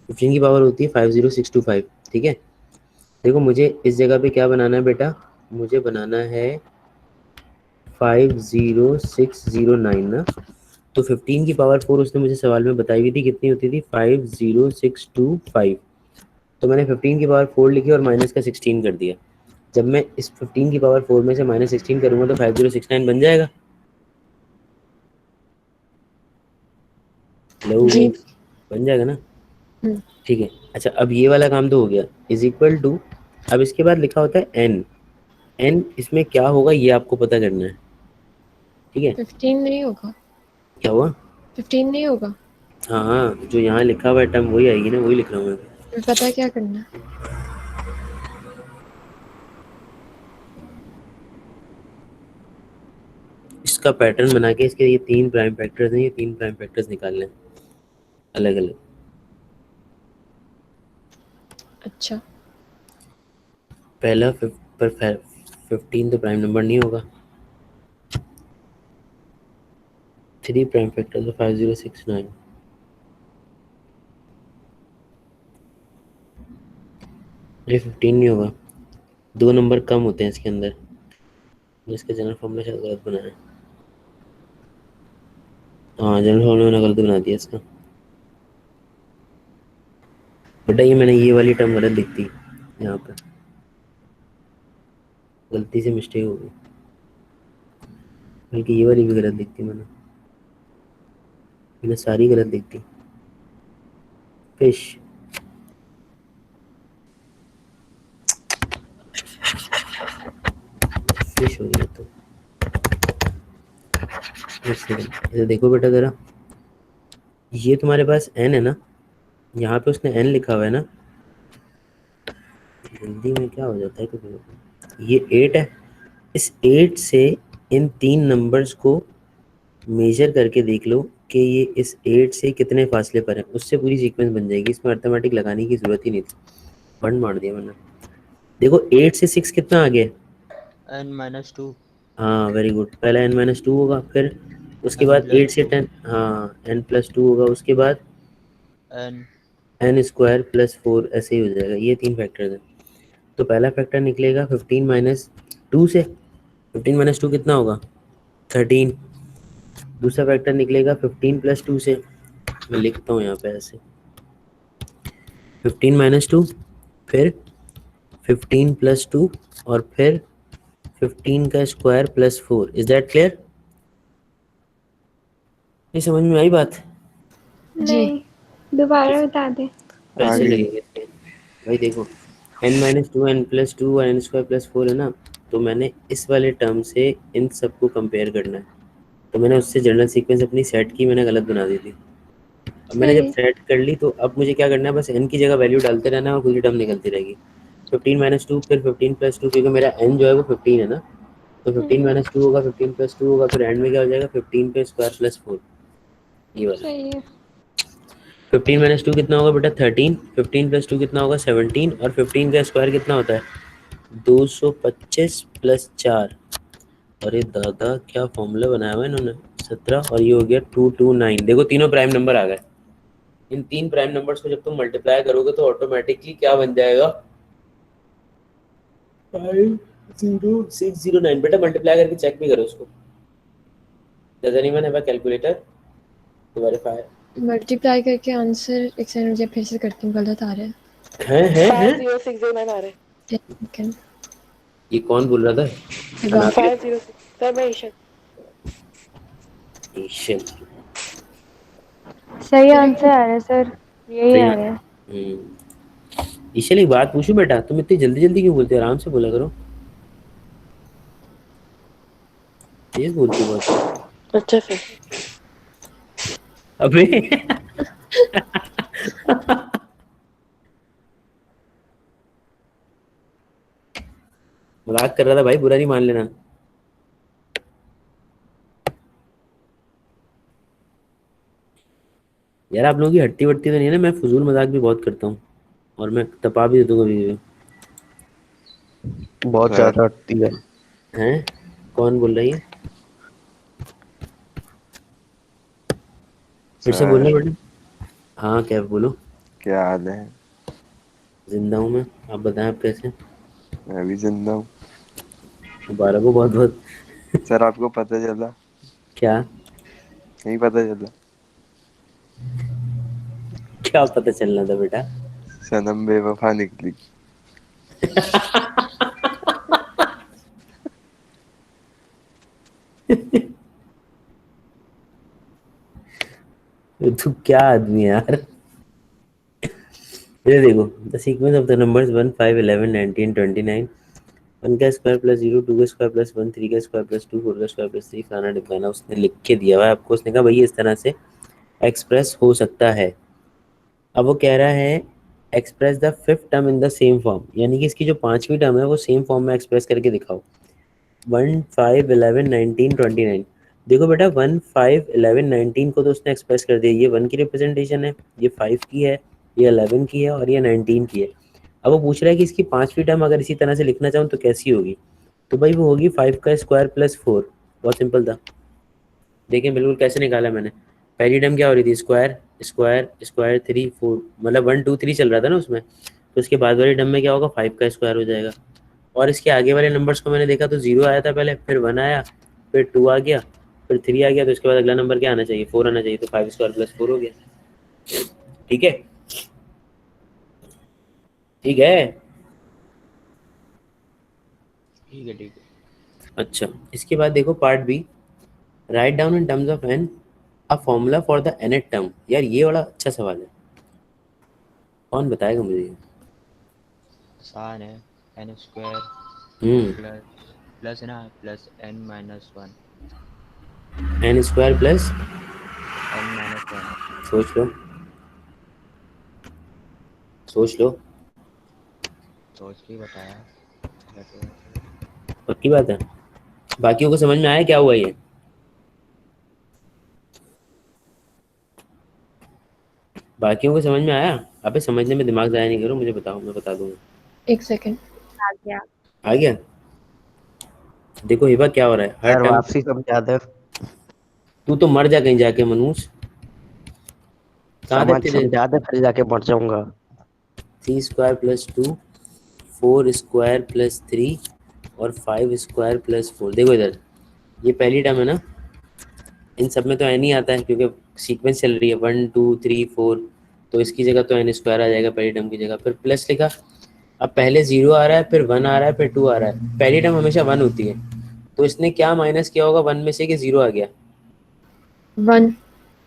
15 की पावर होती है 50625, ठीक है। देखो मुझे इस जगह पे क्या बनाना है बेटा, मुझे बनाना है 50609 ना। तो 15 की पावर 4 उसने मुझे सवाल में बताई हुई थी कितनी होती थी, 50625। तो मैंने 15 की पावर 4 लिखी और माइनस का 16 कर दिया। जब मैं इस 15 की पावर 4 में से माइनस 16 करूंगा तो 5069 बन जाएगा। हेलो, जी। बन जाएगा ना? हम्म, ठीक है। अच्छा अब ये वाला काम तो हो गया, इज इक्वल टू, अब इसके बाद लिखा होता है एन। एन इसमें क्या होगा ये आपको पता करना है, ठीक है। 15 नहीं होगा, क्या हुआ? 15 नहीं होगा। हाँ हाँ, जो यहाँ लिखा हुआ है टर्म वही आएगी ना, वही लिख रहा हूँ मैं। तुम्हें पता है क्या करना है? इसका पैटर्न बना के इसके ये 3 प्राइम फैक्टर्स हैं, ये 3 प्राइम फैक्टर्स निकालने हैं अलग अलग। अच्छा, पहला पर 15 तो प्राइम नंबर नहीं होगा, 3 प्राइम फैक्टर तो 5069, ये 15 नहीं होगा, 2 नंबर कम होते हैं इसके अंदर। इसका जनरल फॉर्मूला शायद गलत बनाया है। हाँ जनरल फॉर्मूला मैंने गलत बना दिया इसका। बेटा ये मैंने ये वाली टर्म गलत लिख दी यहाँ पर, गलती से मिस्टेक हो गई, बल्कि ये वाली भी गलत लिख दी मैंने सारी गलत लिख दी। फिश, फिश हो गया तो एक सेकंड, इधर देखो बेटा ज़रा, ये तुम्हारे पास एन है ना, यहाँ पे उसने एन लिखा हुआ है ना, हिंदी में क्या हो जाता है कभी कभी, ये 8 है। इस 8 से इन 3 नंबर्स को मेजर करके देख लो कि ये इस 8 से कितने फासले पर है, उससे पूरी सीक्वेंस बन जाएगी, इसमें अर्थमेटिक लगाने की जरूरत ही नहीं थी, बंद मार दिया मैंने। देखो 8 से 6 कितना आ गया? n-2 हाँ वेरी गुड, पहला n-2 होगा, फिर उसके n बाद 8 plus से 2 10, हाँ n+2 होगा, उसके बाद n n स्क्वायर प्लस 4, ऐसे ही हो जाएगा। ये 3 फैक्टर्स हैं। तो पहला फैक्टर निकलेगा 15 माइनस 2 से, 15 माइनस 2 कितना होगा? 13। दूसरा फैक्टर निकलेगा 15 प्लस 2 से, मैं लिखता हूँ यहाँ पे ऐसे, 15 माइनस 2, फिर 15 प्लस 2, और फिर 15 का square plus 4। Is that clear? ये समझ में आई बात? जी। नहीं, दोबारा बता दे। पैसे आगे लगेंगे इसके। भाई देखो n-2 n+2 और n² + 4 है ना, तो मैंने इस वाले टर्म से इन सबको कंपेयर करना है। तो मैंने उससे जनरल सीक्वेंस अपनी सेट की, मैंने गलत बना दी थी। अब मैंने जब सही। सेट कर ली तो अब मुझे क्या करना है, बस n की जगह वैल्यू डालते रहना है और पूरी टर्म निकलती रहेगी। 15 माइनस 2, फिर 15 प्लस 2, क्योंकि मेरा n जो है वो 15 है ना, तो 15 माइनस 2 होगा, 15 प्लस 2 होगा, फिर एंड में क्या हो जाएगा, 15 का स्क्वायर प्लस 4, ये वाला। सही है। 15 माइनस 2 कितना होगा बेटा? 13। 15 प्लस 2 कितना होगा? 17। और 15 का स्क्वायर कितना होता है? 225 प्लस 4। अरे दादा क्या फॉर्मूला बनाया हुआ है इन्होंने, 17, और ये हो गया 229। देखो तीनों प्राइम नंबर आ गए। इन 3 प्राइम नंबर्स को जब तुम मल्टीप्लाई करोगे तो ऑटोमेटिकली क्या बन जाएगा? 50609। बेटा मल्टीप्लाई करके चेक भी करो उसको। Does anyone have a calculator to verify? Multiply करके आंसर, एक सेकंड मुझे फिर से करती हूँ, गलत आ रहा है। है 50609 आ रहे. 10 सेकंड. ये कौन बोल रहा था? Got 506. सर मैं ईशन. एशियन. सही आंसर आ रहा है सर, यही आ रहा है। ईशल एक बात पूछूं बेटा, तुम इतनी जल्दी जल्दी क्यों बोलते हो? आराम से बोला करो, तेज बोलती हो बहुत. अच्छा सर. अबे मजाक कर रहा था भाई, बुरा नहीं मान लेना. यार आप लोगों की हट्टी वट्टी तो नहीं है ना? मैं फजूल मजाक भी बहुत करता हूँ और मैं तपा भी देता हूँ कभी कभी. बहुत सर ज्यादा हटती है। हैं? कौन बोल रही है? फिर से बोलना सर बेटा. हाँ क्या बोलो. क्या हाल है? जिंदा हूँ मैं, आप बताएं आप कैसे? मैं भी जिंदा हूँ. मुबारक हो बहुत बहुत. सर आपको पता चला? क्या? नहीं पता चला? क्या पता चलना था बेटा? सनम बेवफा निकली. तू क्या आदमी है यार. ये देखो, the sequence of the numbers 1 5 11 19 29, 1 का स्क्वायर प्लस 0, 2 का स्क्वायर प्लस 1, 3 का स्क्वायर प्लस 2, 4 का स्क्वायर प्लस 3, फलाना ढिमकाना. उसने लिख के दिया हुआ है आपको. उसने कहा भाई इस तरह से एक्सप्रेस हो सकता है. अब वो कह रहा है express the fifth term in the same form, यानी कि इसकी जो पांचवी टर्म है वो सेम फॉर्म में एक्सप्रेस करके दिखाओ. 1 5 11 19 29. देखो बेटा 1 5 11 19 को तो उसने एक्सप्रेस कर दिया, ये 1 की रिप्रेजेंटेशन है, ये 5 की है, ये 11 की है और ये 19 की है. अब वो पूछ रहा है कि इसकी पांचवी टर्म अगर इसी तरह से लिखना चाहूँ तो कैसी होगी? तो भाई वो होगी 5 का स्क्वायर प्लस 4. बहुत सिंपल था. देखें बिल्कुल कैसे निकाला मैंने. पहली टर्म क्या हो रही थी? स्क्वायर स्क्वायर स्क्वायर 3 4, मतलब 1 2 3 चल रहा था ना उसमें. तो उसके बाद वाली टर्म में क्या होगा? 5 का स्क्वायर हो जाएगा. और इसके आगे वाले नंबर्स को मैंने देखा तो 0 आया था पहले, फिर 1 आया, फिर 2 आ गया, फिर 3 आ गया. तो इसके बाद अगला नंबर क्या आना चाहिए? 4 आना चाहिए. तो 5 स्क्वायर प्लस 4 हो गया. ठीक है, ठीक है. ठीक है ठीक है. अच्छा, इसके बाद देखो part b. Write down in terms of n a formula for the nth term. यार ये बड़ा अच्छा सवाल है, कौन बताएगा मुझे ये? आसान है. N square hmm. Plus plus है ना, plus n minus one. N square plus, n minus one. सोच लो, सोच लो. सोच के बताया. वैसे पक्की बात है? बाकियों को समझ में आया क्या हुआ ये? बाकियों को समझ में आया? अबे समझने में दिमाग ज़ाया नहीं करो, मुझे बताओ, मैं बता दूंगा. 1 सेकंड. आ गया. आ गया. देखो हिबा क्या हो रहा है हर सर टाइम. वापसी समझा दे। तू तो मर जा कहीं जाके मनूस. कहाँ थे समझ तेरे? समझा दे फिर जाके मर जाऊंगा। 3 स्क्वायर प्लस 2, 4 स्क्वायर प्लस 3 और 5 स्क्वायर प्लस 4. देखो इधर, ये पहली टर्म है ना, इन सब में तो एन ही आता है क्योंकि सीक्वेंस चल रही है 1 2 3 4. तो इसकी जगह तो एन स्क्वायर आ जाएगा पहली टर्म की जगह. फिर प्लस लिखा. अब पहले 0 आ रहा है, फिर 1 आ रहा है, फिर 2 आ रहा है. पहली टर्म हमेशा 1 होती है. तो इसने क्या माइनस किया होगा 1 में से कि 0 आ गया? 1.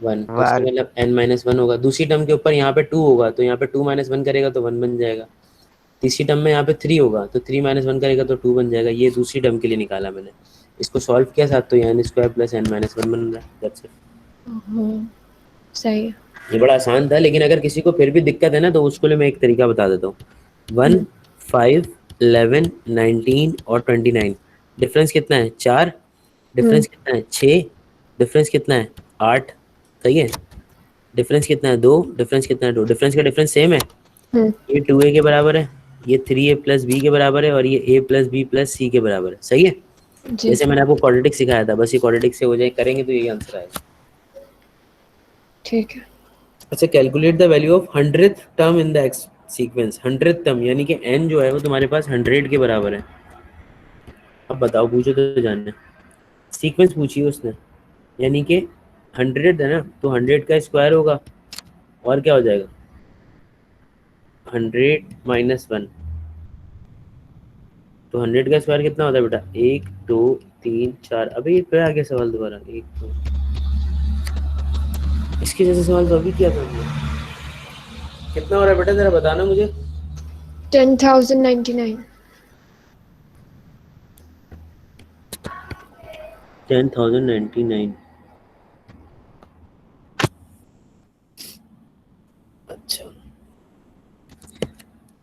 1. तो इसका वन मतलब n माइनस 1 होगा. दूसरी टर्म के ऊपर यहाँ पे 2 होगा, तो यहाँ पे 2 माइनस 1 करेगा तो 1 बन जाएगा. तीसरी टर्म में यहाँ पे 3 होगा, तो 3 माइनस 1 करेगा तो 2 बन जाएगा. ये दूसरी टर्म के लिए निकाला मैंने. इसको सॉल्व किया साथ, तो n square plus n minus 1 बन रहा है. That's it. सही है. ये बड़ा आसान था, लेकिन अगर किसी को फिर भी दिक्कत है ना तो उसको लिए मैं एक तरीका बता देता हूँ. 1 5 11 19 और 29. डिफरेंस कितना है? 4. डिफरेंस कितना है? 6. डिफरेंस कितना है? 8. सही है. डिफरेंस कितना है? 2. डिफरेंस कितना है? 2. डिफरेंस का डिफरेंस सेम है. ये 2a के बराबर है, ये 3a प्लस बी के बराबर है और ये a प्लस बी प्लस सी के बराबर है. सही है. जी. जैसे मैंने आपको क्वाड्रेटिक सिखाया था, बस ये क्वाड्रेटिक से हो जाए करेंगे तो यही आंसर आएगा. ठीक है. अच्छा, calculate the value of 100th term in the x sequence. 100th term यानी कि n जो है वो तुम्हारे पास 100 के बराबर है. अब बताओ, पूछो तो जानना. सीक्वेंस पूछी उसने, यानी कि 100 है ना, तो 100 का स्क्वायर होगा और क्या हो जाएगा? 100 - 1, तो 100 का स्क्वायर कितना होता है बेटा? 1 2 3 4। अबे ये फिर आ गया सवाल दोबारा। 1 2, इसके जैसे सवाल तो अभी किया था हमने। कितना हो रहा है बेटा जरा बताना मुझे। 10,099। 10,099। अच्छा,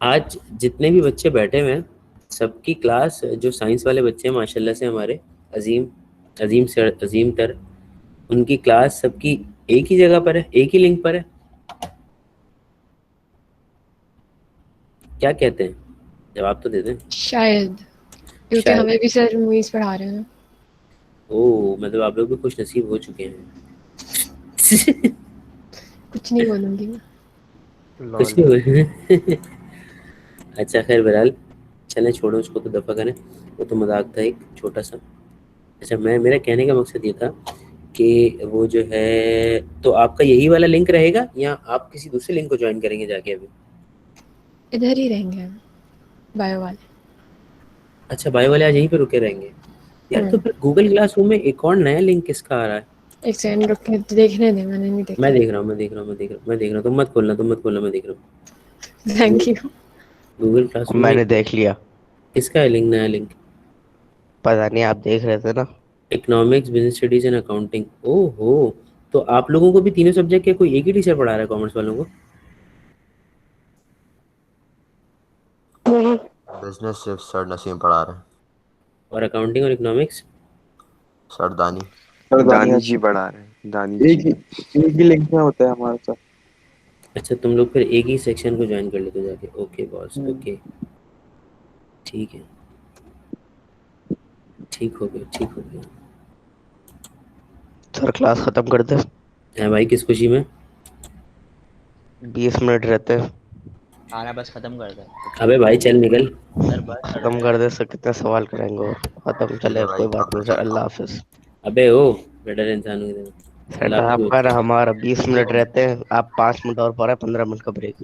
आज जितने भी बच्चे बैठे हुए हैं सबकी क्लास, जो साइंस वाले बच्चे हैं माशाल्लाह से हमारे, अजीम अजीम सर, अजीम तर, उनकी क्लास सबकी एक ही जगह पर है, एक ही लिंक पर है। क्या कहते हैं? जवाब तो दे दें। शायद, क्योंकि शायद। हमें भी सर मूवीज पढ़ा रहे हैं। ओ, मतलब आप लोग भी खुश नसीब हो चुके हैं। कुछ नहीं बोलूंगी मैं। कुछ नहीं हुए। अच्छा खैर बहरहाल, चलें छोड़ो उसको, तो दफ़ा करें, वो तो मजाक था एक छोटा सा। अच्छा, मैं मेरा कहने का मकसद ये था कि वो जो है, तो आपका यही वाला लिंक रहेगा या आप किसी दूसरे लिंक को ज्वाइन करेंगे जाके अभी? इधर ही रहेंगे हम, बायो वाले। अच्छा, बायो वाले आज यहीं पे रुके रहेंगे यार। तो फिर गूगल क्लासरूम में एक और नया लिंक किसका आ रहा है? एक सेकंड रुक के देखने दे, मैंने नहीं देखा। मैं देख रहा हूँ। तुम मत खोलना, मैं देख रहा हूँ। Thank you. गूगल क्लासरूम में मैंने देख लिया। किसका है लिंक, नया लिंक? पता नहीं, आप देख रहे थे ना। Economics, business studies and accounting. ओहो, तो आप लोगों को भी तीनों सब्जेक्ट के कोई एक ही टीचर पढ़ा रहा है, कॉमर्स वालों को? नहीं, बिजनेस सिर्फ सर नसीम पढ़ा रहे हैं। और अकाउंटिंग और इकोनॉमिक्स? सर दानी। दानी जी पढ़ा रहे हैं, दानी जी। एक ही लिंक में होता है हमारा सब। अच्छा, तुम लोग फिर एक ही सेक्शन को ज्वाइन कर लेते हो जाके। ओके बॉस, ओके, ठीक है, ठीक हो गया, ठीक हो गया। सर क्लास खत्म कर दे। है भाई, किस खुशी में? 20 मिनट रहते हैं। आना बस खत्म कर दे। अबे भाई चल निकल। सर बस खत्म कर दे सर, कितने सवाल करेंगे और खत्म। चले, भाई, कोई बात पकड़ो नहीं सर, चलता अल्लाह हूँ। हाफिज। अबे ओ, बेटर इंसान हो गया। सर अल्लाह हाफिज़ आपका ना बोलते हैं। हमारा 20 मिनट रहते हैं, आप 5 मिनट और पढ़े, 15 मिनट का ब्रेक।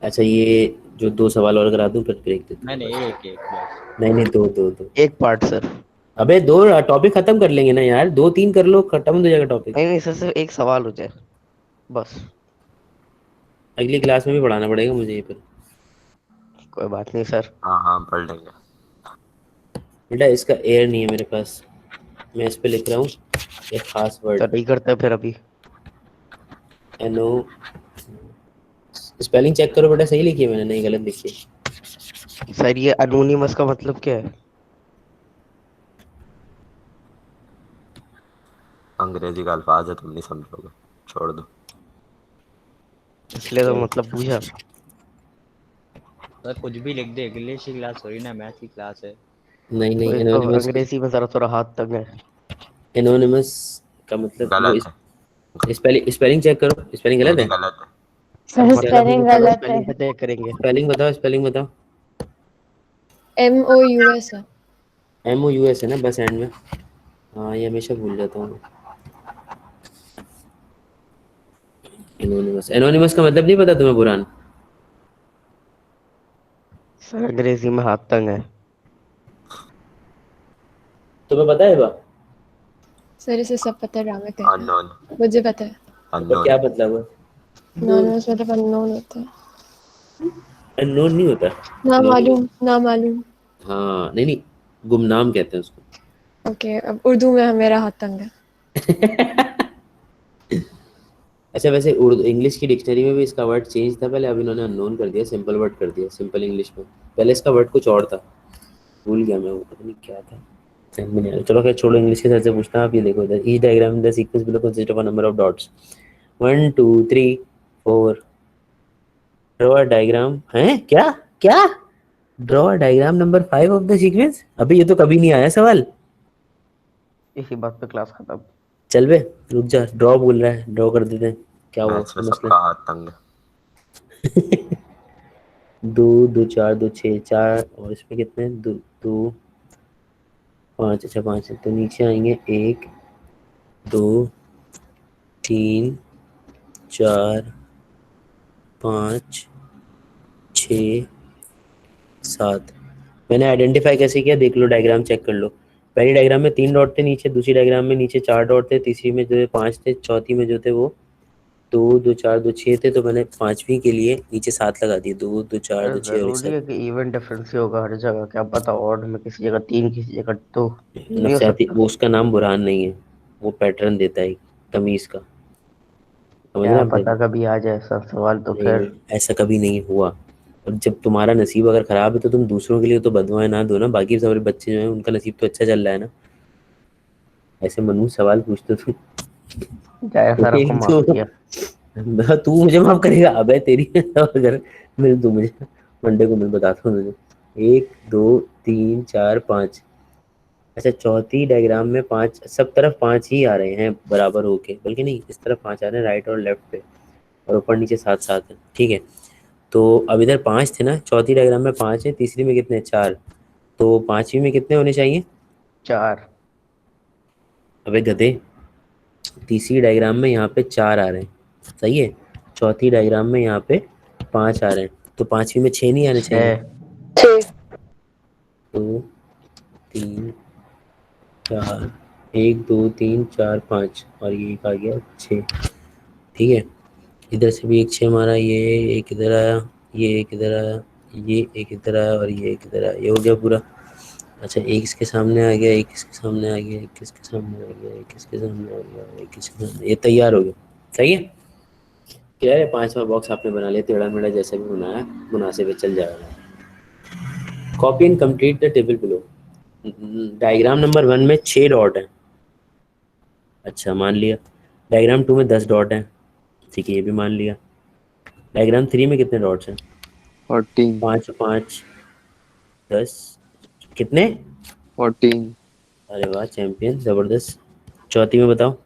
अच्छा, ये जो 2 सवाल और करा दूं फिर ब्रेक दे दूंगा नहीं बस। एक एक बस। नहीं नहीं, दो दो दो। एक पार्ट सर। अबे दो टॉपिक खत्म कर लेंगे ना यार, 2 3 कर लो, खत्म हो जाएगा टॉपिक। नहीं नहीं सर, सिर्फ एक सवाल हो जाए बस। अगली क्लास में भी पढ़ाना पड़ेगा मुझे ये फिर। कोई बात नहीं सर। हाँ हाँ, पढ़ लेंगे। बेटा इसका एयर नहीं है मेरे पास, मैं इस पे लिख रहा हूँ एक खास वर्ड। तो नहीं करते फिर अभी। एनो, स्पेलिंग चेक करो बेटा, सही लिखी है मैंने, नहीं गलत लिखी है। सर ये अनोनिमस का मतलब क्या है? अंग्रेजी का अल्फाज है, तुम नहीं समझोगे, छोड़ दो। इसलिए तो मतलब पूछा। सर कुछ भी लिख दे, इंग्लिश की क्लास थोड़ी ना, मैथ की क्लास है। नहीं नहीं, वही तो, एनोनिमस, अंग्रेजी में जरा थोड़ा हाथ तंग है। एनोनिमस का मतलब वो गलत है। स्पेलिंग स्पेलिंग चेक करो, स्पेलिंग गलत मेरी है। गलत है। सर सर मतलब भी स्पेलिंग बताओ, गलत है। स्पेलिंग पे चेक करेंगे। स्पेलिंग बताओ, स्पेलिंग बताओ। MOUS है। MOUS है ना बस एंड में। हाँ, ये हमेशा भूल जाता हूँ। एनोनिमस, एनोनिमस का मतलब नहीं पता तुम्हें बुरान? सर अंग्रेजी में हाथ तंग है। तुम्हें पता है बा? सर इसे सब पता है, ड्रामा कर रहे हैं। अननोन। मुझे पता है। तो क्या मतलब है? नॉनवेज मतलब अननोन होता है। अननोन नहीं होता। ना Anonymous- मालूम, ना मालूम। हाँ, नहीं नहीं, गुमनाम कहते हैं उसको। ओके, अब उर्दू में मेरा हाथ तंग है। अच्छा, वैसे उर्दू इंग्लिश की डिक्शनरी में भी इसका वर्ड चेंज था पहले, अब इन्होंने अननोन कर दिया, सिंपल वर्ड कर दिया, सिंपल इंग्लिश में। पहले इसका वर्ड कुछ और था, भूल गया मैं, वो पता नहीं क्या था, समझ में नहीं आया। चलो खैर छोड़ो, इंग्लिश के सर से पूछता हूँ। आप ये देखो इधर, each diagram in the sequence below consist of a number of dots 1 2 3 4। Draw a diagram है क्या? क्या? Draw a diagram number 5 of the sequence. अभी ये तो कभी नहीं आया सवाल। इसी बात पे क्लास खत्म। चल बे, रुक जा, ड्रॉ बोल रहा है, ड्रॉ कर देते हैं, क्या हुआ मैथ्स में मसला? सबका हाथ तंग है। 2 2 4 2 6 4, और इसमें कितने हैं? 2 2 5। अच्छा 5 है, तो नीचे आएंगे 1 2 3 4 5 6 7। मैंने आइडेंटिफाई कैसे किया देख लो, डायग्राम चेक कर लो। पहली डायग्राम में 3 डॉट थे नीचे, दूसरी डायग्राम में नीचे 4 डॉट थे, तीसरी में जो है 5 थे, चौथी में जो थे वो 2 2 4 2 6 थे। तो मैंने पांचवी के लिए नीचे 7 लगा दिए, 2 2 4 2 6 और जरूरी 7। है कि इवन डिफरेंस ही होगा हर जगह? क्या पता ऑड में किसी जगह 3 किसी जगह 2 नहीं हो नफसियाती, सकता? वो उसका नाम बुरहान नहीं है, वो पैटर्न देता है तमीज का, समझ रहे क्या हैं आप पता मेरी? कभी आ जाए ऐसा सवाल तो नहीं नहीं, फिर। ऐसा कभी नहीं हुआ। और जब तुम्हारा नसीब अगर खराब है तो तुम दूसरों के लिए तो बदुआएं ना दो ना, बाकी सारे बच्चे जो हैं उनका नसीब तो अच्छा चल रहा है ना। ऐसे मनहूस सवाल पूछते तुम। जाए सर आपको एक माफ तो किया। तू मुझे माफ करेगा? अबे तेरी अगर मेरे, तू मुझे मंडे को मैं बताता हूँ तुझे। 1 2 3 4 5। अच्छा, चौथी डायग्राम में 5, सब तरफ 5 ही आ रहे हैं बराबर होके, बल्कि नहीं, इस तरफ 5 आ रहे हैं राइट और लेफ्ट पे, और ऊपर नीचे 7 7 है, ठीक है। तो अब इधर 5 थे ना, चौथी डायग्राम में 5 है, तीसरी में कितने? 4। तो पांचवी में कितने होने चाहिए? 4। अबे गधे, तीसरी डायग्राम में यहाँ पे 4 आ रहे हैं, सही है। चौथी डायग्राम में यहाँ पे 5 आ रहे हैं, तो पांचवी में 6 नहीं आने चाहिए? 6। 2 3 4, 1 2 3 4 5, और ये एक आ गया 6, ठीक है। इधर से भी एक 6 मारा, ये एक इधर आया, ये एक इधर आया, ये एक इधर आया, और ये एक इधर आया, ये हो गया पूरा। अच्छा, एक इसके सामने आ गया, एक इसके सामने आ गया, एक इसके सामने आ गया, एक इसके सामने आ गया, एक इसके सामने, ये तैयार हो गया, सही है। क्या है, 5वां बॉक्स आपने बना लिया, टेढ़ा मेढ़ा जैसा भी बनाया, मुनासिब है, चल जाएगा। Copy and complete the table below. Diagram number 1 में 6 डॉट है, अच्छा मान लिया। डायग्राम 2 में 10 डॉट है, ठीक है, ये भी मान लिया। डायग्राम 3 में कितने डॉट्स हैं? 14। 5 5 10, कितने? 14। अरे वाह, चैंपियन, जबरदस्त। चौथी में बताओ।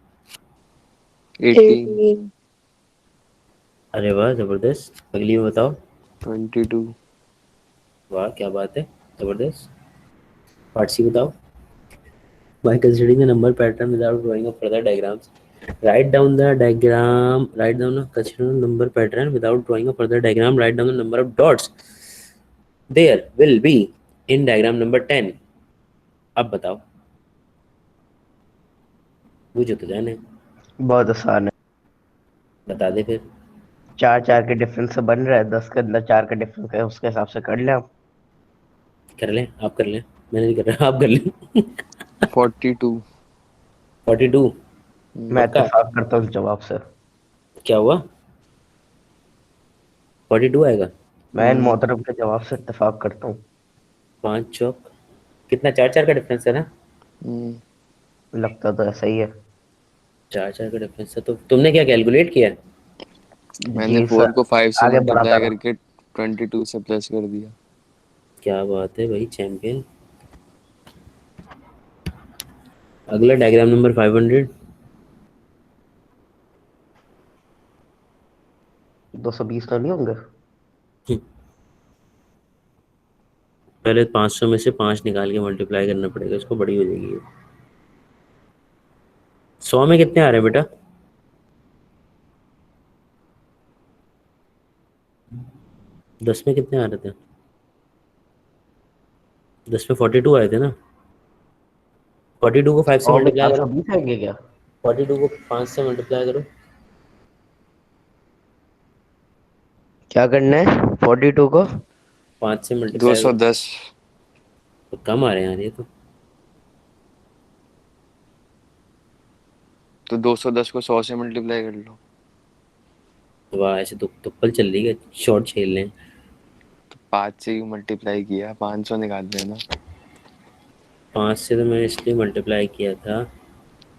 18। अरे वाह, जबरदस्त। अगली में बताओ। 22। वाह, क्या बात है, जबरदस्त। पार्ट सी बताओ। By considering the number pattern without drawing a further diagrams, write down the diagram. Write down a consider number pattern without drawing a further diagram. Write down the number of dots there will be in diagram number 10. अब बताओ, मुझे तो जाने, बहुत आसान है। बता दे फिर। 4 4 के डिफरेंस से बन रहा है, 10 के अंदर 4 का डिफरेंस है, उसके हिसाब से कर ले आप। कर लें, आप कर लें, मैंने नहीं कर रहा, आप कर लें। 42। 42? मैं पक्का? इत्तेफाक करता हूँ इस जवाब से। क्या हुआ? 42 आएगा? मैं इन मोहतरम के जवाब से इत्तेफाक करता हूँ। 5 चौक कितना? 4 4 का डिफरेंस है ना? लगता तो ऐसा ही है। 4 4 का डिफरेंस है, तो तुमने क्या कैलकुलेट किया? मैंने जी 4 सर, को 5 से आगे बढ़ाता मल्टीप्लाई रहा। करके 22 से प्लस कर दिया। क्या बात है भाई, चैंपियन। अगला डायग्राम नंबर 500। 220 तो नहीं होंगे? पहले 500 में से 5 निकाल के मल्टीप्लाई करना पड़ेगा, इसको बड़ी हो जाएगी ये। 100 में कितने आ रहे हैं बेटा? 10 में कितने आ रहे थे? 10 में 42 आए थे ना? 42 को 5 से 100 में मल्टीप्लाई करो। 420 आएंगे क्या? 42 को 5 से मल्टीप्लाई करो। क्या करना है 42 को? 5 से मल्टीप्लाई करो। 210। तो कम आ रहे हैं यार ये तो 210 को 100 से मल्टीप्लाई कर लो। वाह, ऐसे तो तुप्पल चल रही है, शॉर्ट खेल रहे हैं। 5 से ही मल्टीप्लाई किया, 500 निकाल देना। 5 से तो मैंने इसलिए मल्टीप्लाई किया था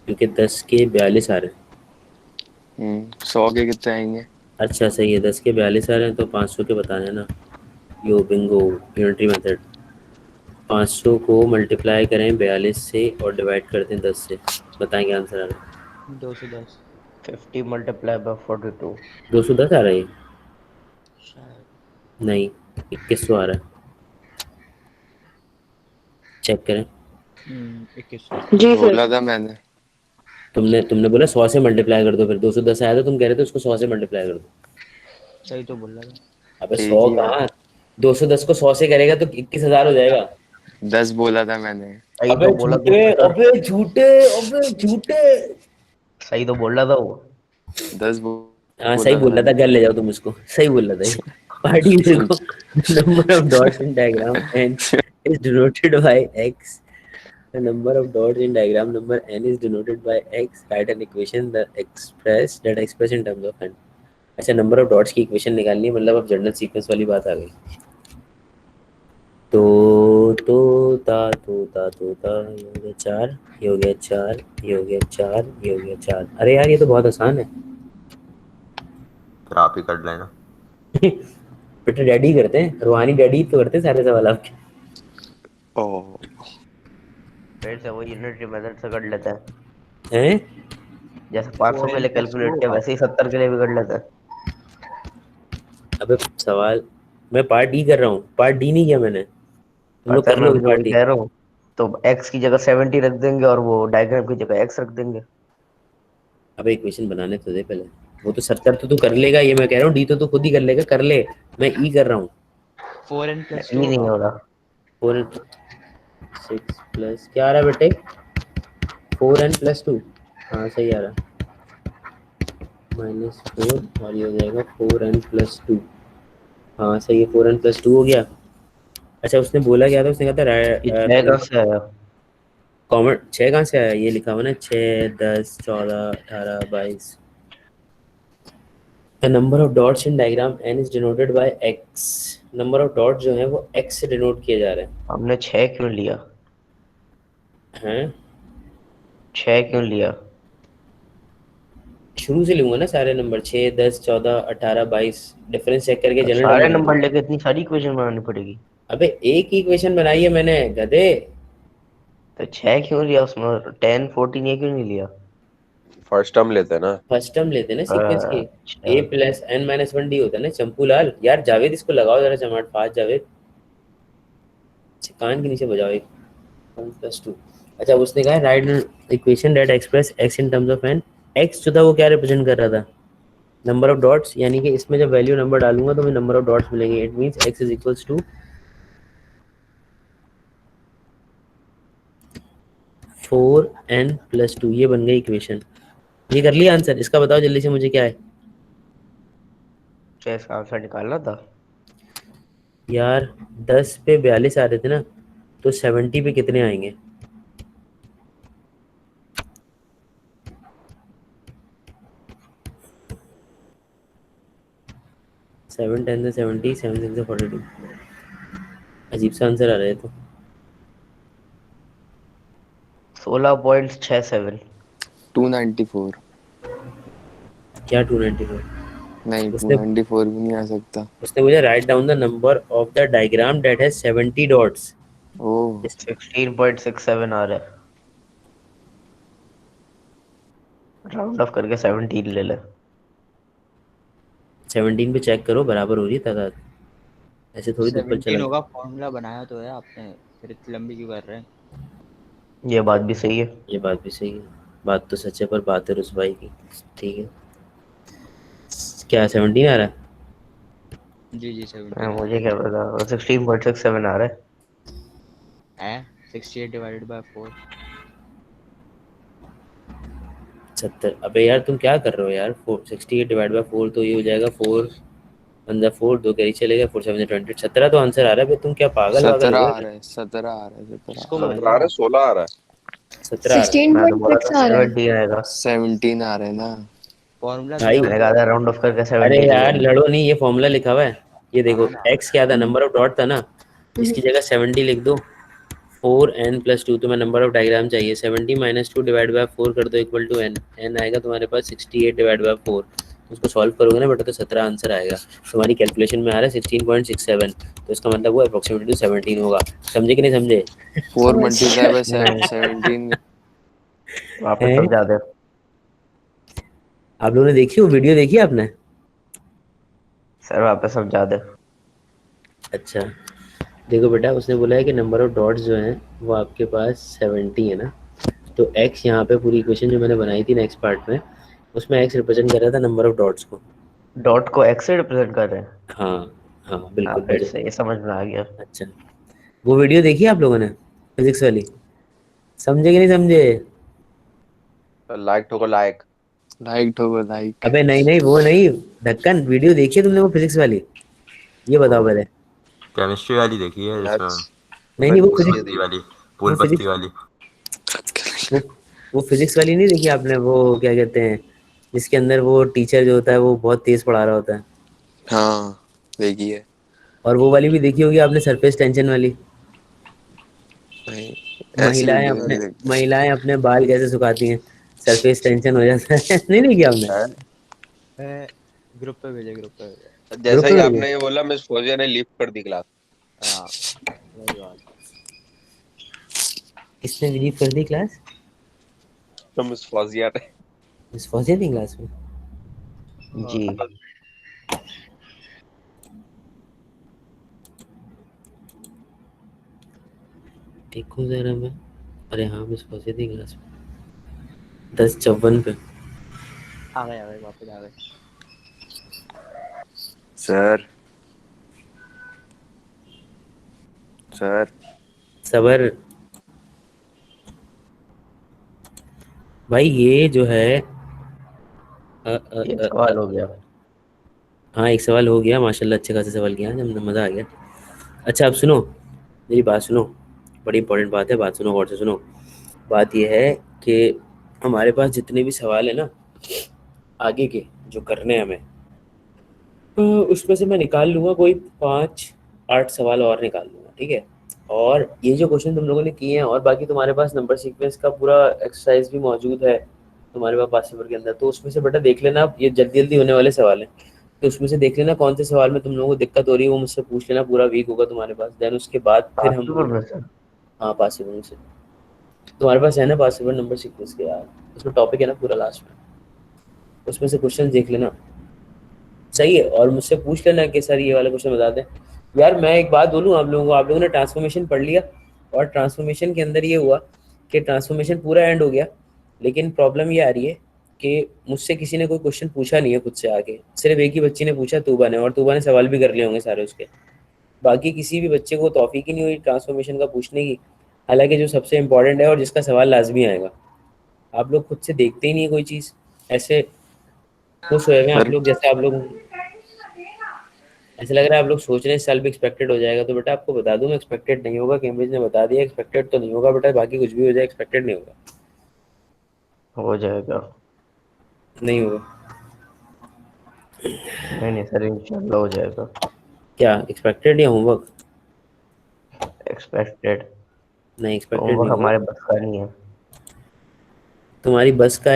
क्योंकि 10 के 42 आ रहे हैं। 100 के कितने आएंगे? अच्छा सही है, 10 के 42 आ रहे हैं, तो 500 के बताने हैं ना। यो बिंगो, यूनिटरी मेथड। 500 को मल्टीप्लाई करें 42 से और डिवाइड करते हैं 10 से, बताएंगे आंसर आ रहा है। 210 50 मल्टीप्लाई बाय 42। 210 आ रहा है? शायद। नहीं, 2100 आ रहा है, चेक करें। 2100 जी सर। बोला था मैंने। तुमने बोला 100 से मल्टीप्लाई कर दो, फिर 210 आया था, तुम कह रहे थे उसको 100 से मल्टीप्लाई कर दो। सही तो बोल रहा था। अबे एक 100 ही बात कहाँ, 210 को 100 से करेगा तो 21,000 हो जाएगा। 10 बोला था मैंने। सही तो बोला तू झूठे, बेटा, अबे झूठे, अबे झूठे। सही तो बोल रहा था वो। 10 हाँ सही बोल रहा था, घर ले जाओ तुम उसको, सही बोल रहा था ये। पार्टी देखो, number of dots in diagram n is denoted by x. The number of dots in diagram number n is denoted by x. Write an equation that express in terms of n. अच्छा, number of dots की equation निकालनी है, मतलब अब general sequence वाली बात आ गई। तो ये हो गया 4, ये हो गया 4, ये हो गया 4, ये हो गया 4। अरे यार ये तो बहुत आसान है। फिर आप ही कर लेना। बेटा डैडी करते हैं, रूहानी डैडी तो करते हैं सारे सवाल आपके। ओह फिर से वो यूनिटरी मेथड से कर लेता है, हैं? जैसे 500 के लिए कैलकुलेट किया वैसे ही 70 के लिए भी कर लेता है। अबे सवाल मैं पार्ट डी कर रहा हूँ, पार्ट डी नहीं किया मैंने, तुम लोग अच्छा कर मैं लोगे भी पार्ट वही डी। कह रहा हूँ, तो x की जगह 70 रख देंगे और वो डायग्राम की जगह x रख देंगे। अबे इक्वेशन बनाने तो दे पहले, वो तो 70 तो तू कर लेगा, ये मैं कह रहा हूँ डी तो तू खुद ही कर लेगा, कर ले। मैं ई कर रहा हूँ। 4n+2 नहीं हो रहा। 4 6 प्लस क्या आ रहा है बेटे? 4n+2, हाँ सही आ रहा, -4 और ये हो जाएगा 4n+2। हाँ सही है, 4n+2 हो गया। अच्छा उसने बोला क्या था, उसने कहा था ये 6 कहाँ से आया? कॉमन 6 कहाँ से आया? ये लिखा हुआ ना 6, 10, 14, 18, 22। The number of dots in diagram n is denoted by x. Number of dot जो है वो x से डिनोट किए जा रहे हैं। हमने 6 क्यों लिया? हैं? 6 क्यों लिया? शुरू से लूंगा ना सारे नंबर, 6, 10, 14, 18, 22, डिफरेंस चेक करके जनरल सारे नंबर नंबर लेके इतनी सारी इक्वेशन बनानी पड़ेगी? अबे एक ही इक्वेशन बनाई है मैंने गधे। तो 6 क्यों लिया उसमें? 10, 14 ये क्यों नहीं लिया? फर्स्ट टर्म लेते हैं ना। फर्स्ट टर्म लेते हैं ना सीक्वेंस की। अच्छा। a + n-1d होता है ना। चंपू लाल यार, जावेद इसको लगाओ जरा चमाट, फास्ट जावेद, कान के नीचे बजाओ एक। 1+2। अच्छा उसने कहा right equation that express x in terms of n। x जो था वो क्या रिप्रेजेंट कर रहा था? नंबर ऑफ डॉट्स, यानी कि इसमें जब वैल्यू नंबर डालूंगा तो मुझे नंबर ऑफ डॉट्स मिलेंगे। It means x is equals to 4n+2। ये बन गई इक्वेशन। ये कर लिया आंसर, इसका बताओ जल्दी से मुझे क्या है इसका आंसर निकालना था यार। 10 पे 42 आ रहे थे ना, तो 70 पे कितने आएंगे? सेवन 10 से 70, 7 6 से 42। अजीब सा आंसर आ रहा है तो। 16.67। 294 क्या 294? नहीं, उसने 294 भी नहीं आ सकता। उसने मुझे write down the number of the diagram that has 70 dots. Oh 16.67 आ रहा है, राउंड ऑफ करके 17 ले ले। 17 पे चेक करो, बराबर हो रही है तादाद, ऐसे थोड़ी दुप्पल 17 चला। होगा, फॉर्मूला बनाया तो है आपने, फिर इतनी लंबी क्यों कर रहे हैं? ये बात भी सही है। ये बात भी सही है, बात तो सच है, पर बात है रुसवाई की। ठीक है, क्या 17 आ रहा है? जी 17 मुझे क्या पता, 16.67 आ रहा है। 68/4। 70। अबे यार तुम क्या कर रहे हो यार? 68/4 तो ये हो जाएगा 4 अंदर 4, 2 कैरी चलेगा, 4 7 20। 17 तो आंसर आ रहा है भाई, तुम क्या पागल वागल 17 हो आ गए? रहा है, 17 आ रहा है, 17 इसको आ मत आ रहा है, 16 आ रहा है। 17 आ रहा है। मैं तो बोला 16.6 था आ रहा है। 17 आएगा। 17 आ रहा है ना। फॉर्मूला भाई दिया मैंने हुआ कहा है। था राउंड ऑफ करके अरे 17 ले यार लेंगे। लड़ो नहीं, ये फॉर्मूला लिखा हुआ है। ये देखो हाँ, x क्या था, नंबर ऑफ डॉट था ना, इसकी जगह 70 लिख दो। 4n+2 तो मैं नंबर ऑफ डायग्राम चाहिए। 70 - 2 डिवाइड बाय 4 कर दो इक्वल टू n। n आएगा तुम्हारे पास 68 डिवाइड बाय 4। उसको सॉल्व करोगे ना बेटा तो 17 आंसर आएगा। तुम्हारी कैलकुलेशन में आ रहा है 16.67, तो इसका मतलब वो अप्रोक्सीमेटली 17 होगा। समझे कि नहीं समझे? 4 समझ मल्टीप्लाई बाय नहीं 17। वापस हैं? समझा दे। आप लोगों ने देखी वो वीडियो, देखी आपने? सर वापस समझा दे। अच्छा देखो बेटा, उसने बोला है कि नंबर ऑफ डॉट्स जो हैं वो आपके पास 70 है ना, तो x यहाँ पे पूरी इक्वेशन जो मैंने बनाई थी नेक्स्ट पार्ट में, उसमें x रिप्रेजेंट कर रहा था नंबर ऑफ डॉट्स को। डॉट को x से रिप्रेजेंट कर रहे हैं। हाँ हाँ हाँ बिल्कुल फिर से ये समझ में आ गया। अच्छा, वो वीडियो देखी आप लोगों ने फिजिक्स वाली? समझे कि नहीं समझे? लाइक ठोको लाइक। लाइक ठोको लाइक। अबे नहीं नहीं, वो नहीं, ढक्कन, वीडियो देखी है तुमने वो फिजिक्स वाली? ये बताओ पहले। केमिस्ट्री वाली देखी है यार जिसमें नहीं नहीं, मैंने वो फूल इसलिए फिजिक्स, पत्ती वाली, वो फूल पत्ती फिजिक्स, वाली। वो वो फिजिक्स वाली नहीं देखी आपने? वो क्या कहते हैं, जिसके अंदर वो टीचर जो होता है वो बहुत तेज पढ़ा रहा होता है। हाँ देखी है। और वो वाली भी देखी होगी आपने, सरफेस टेंशन वाली। नहीं, ऐसी वीडियो नहीं देखते। महिलाएं अपने बाल कैसे सुखाती हैं, सरफेस टेंशन हो जाता है। नहीं देखी आपने? ग्रुप पे भेजे, ग्रुप पे भेजे। ग्रुप जैसा पे ही भेजे? आपने ये बोला मिस फौजिया ने लीव कर दी क्लास। हाँ वही बात। किसने रिलीव कर दी क्लास? तो मिस फौजिया ने। मिस फौजिया थी क्लास में? हाँ। जी। देखो जरा मैं, अरे हाँ मिस फौजिया थी क्लास में 10:54 पे। आ गए वापस आ गए। सर सर सबर भाई, ये जो है ये सवाल हो गया। हाँ एक सवाल हो गया माशाल्लाह, अच्छे खासे सवाल किया जब मज़ा आ गया। अच्छा अब सुनो, मेरी बात सुनो, बड़ी इंपॉर्टेंट बात है, बात सुनो, गौर से सुनो। बात यह है कि हमारे पास जितने भी सवाल है ना आगे के जो करने हैं हमें, उसमें से मैं निकाल लूँगा कोई 5-8 सवाल और निकाल लूँगा, ठीक है? और ये जो क्वेश्चन तुम लोगों ने किए हैं, और बाकी तुम्हारे पास नंबर सीक्वेंस का पूरा एक्सरसाइज भी मौजूद है तुम्हारे पास पास पेपर के अंदर, तो उसमें से बेटा देख लेना, ये जल्दी जल्दी होने वाले सवाल हैं, तो उसमें से देख लेना कौन से सवाल में तुम लोगों को दिक्कत हो रही है, वो मुझसे पूछ लेना, पूरा वीक होगा तुम्हारे पास, देन उसके बाद फिर पास हम पेपर में सर? हाँ पास पेपर से तुम्हारे पास है ना पास पेपर नंबर सीक्वेंस के यार, उसमें टॉपिक है ना पूरा लास्ट में, उसमें से क्वेश्चन देख लेना, सही है? और मुझसे पूछ लेना कि सर ये वाला क्वेश्चन बता दें। यार मैं एक बात बोलूँ आप लोगों को, आप लोगों ने ट्रांसफॉर्मेशन पढ़ लिया, और ट्रांसफॉर्मेशन के अंदर ये हुआ कि ट्रांसफॉर्मेशन पूरा एंड हो गया, लेकिन प्रॉब्लम ये आ रही है कि मुझसे किसी ने कोई क्वेश्चन पूछा नहीं है खुद से आके, सिर्फ एक ही बच्ची ने पूछा, तूबा ने, और तूबा ने सवाल भी कर लिए होंगे सारे उसके, बाकी किसी भी बच्चे को तौफीक ही नहीं हुई ट्रांसफॉर्मेशन का पूछने की, हालांकि जो सबसे इंपॉर्टेंट है और जिसका सवाल लाजमी आएगा। आप लोग खुद से देखते ही नहीं कोई चीज़, ऐसे खुश हुए हुए हैं आप सर लोग, जैसे आप लोग, ऐसा लग रहा है आप लोग सोच रहे हैं इस साल भी एक्सपेक्टेड हो जाएगा, तो बेटा आपको बता दूं एक्सपेक्टेड नहीं होगा, कैम्ब्रिज ने बता दिया एक्सपेक्टेड तो नहीं होगा बेटा, बाकी कुछ भी हो जाए एक्सपेक्टेड नहीं होगा, हो जाएगा। नहीं होगा। नहीं नहीं सर, इंशाल्लाह हो जाएगा। क्या एक्सपेक्टेड या होमवर्क? एक्सपेक्टेड। नहीं एक्सपेक्टेड नहीं होमवर्क होगा। हमारे बस का नहीं है। तुम्हारी बस का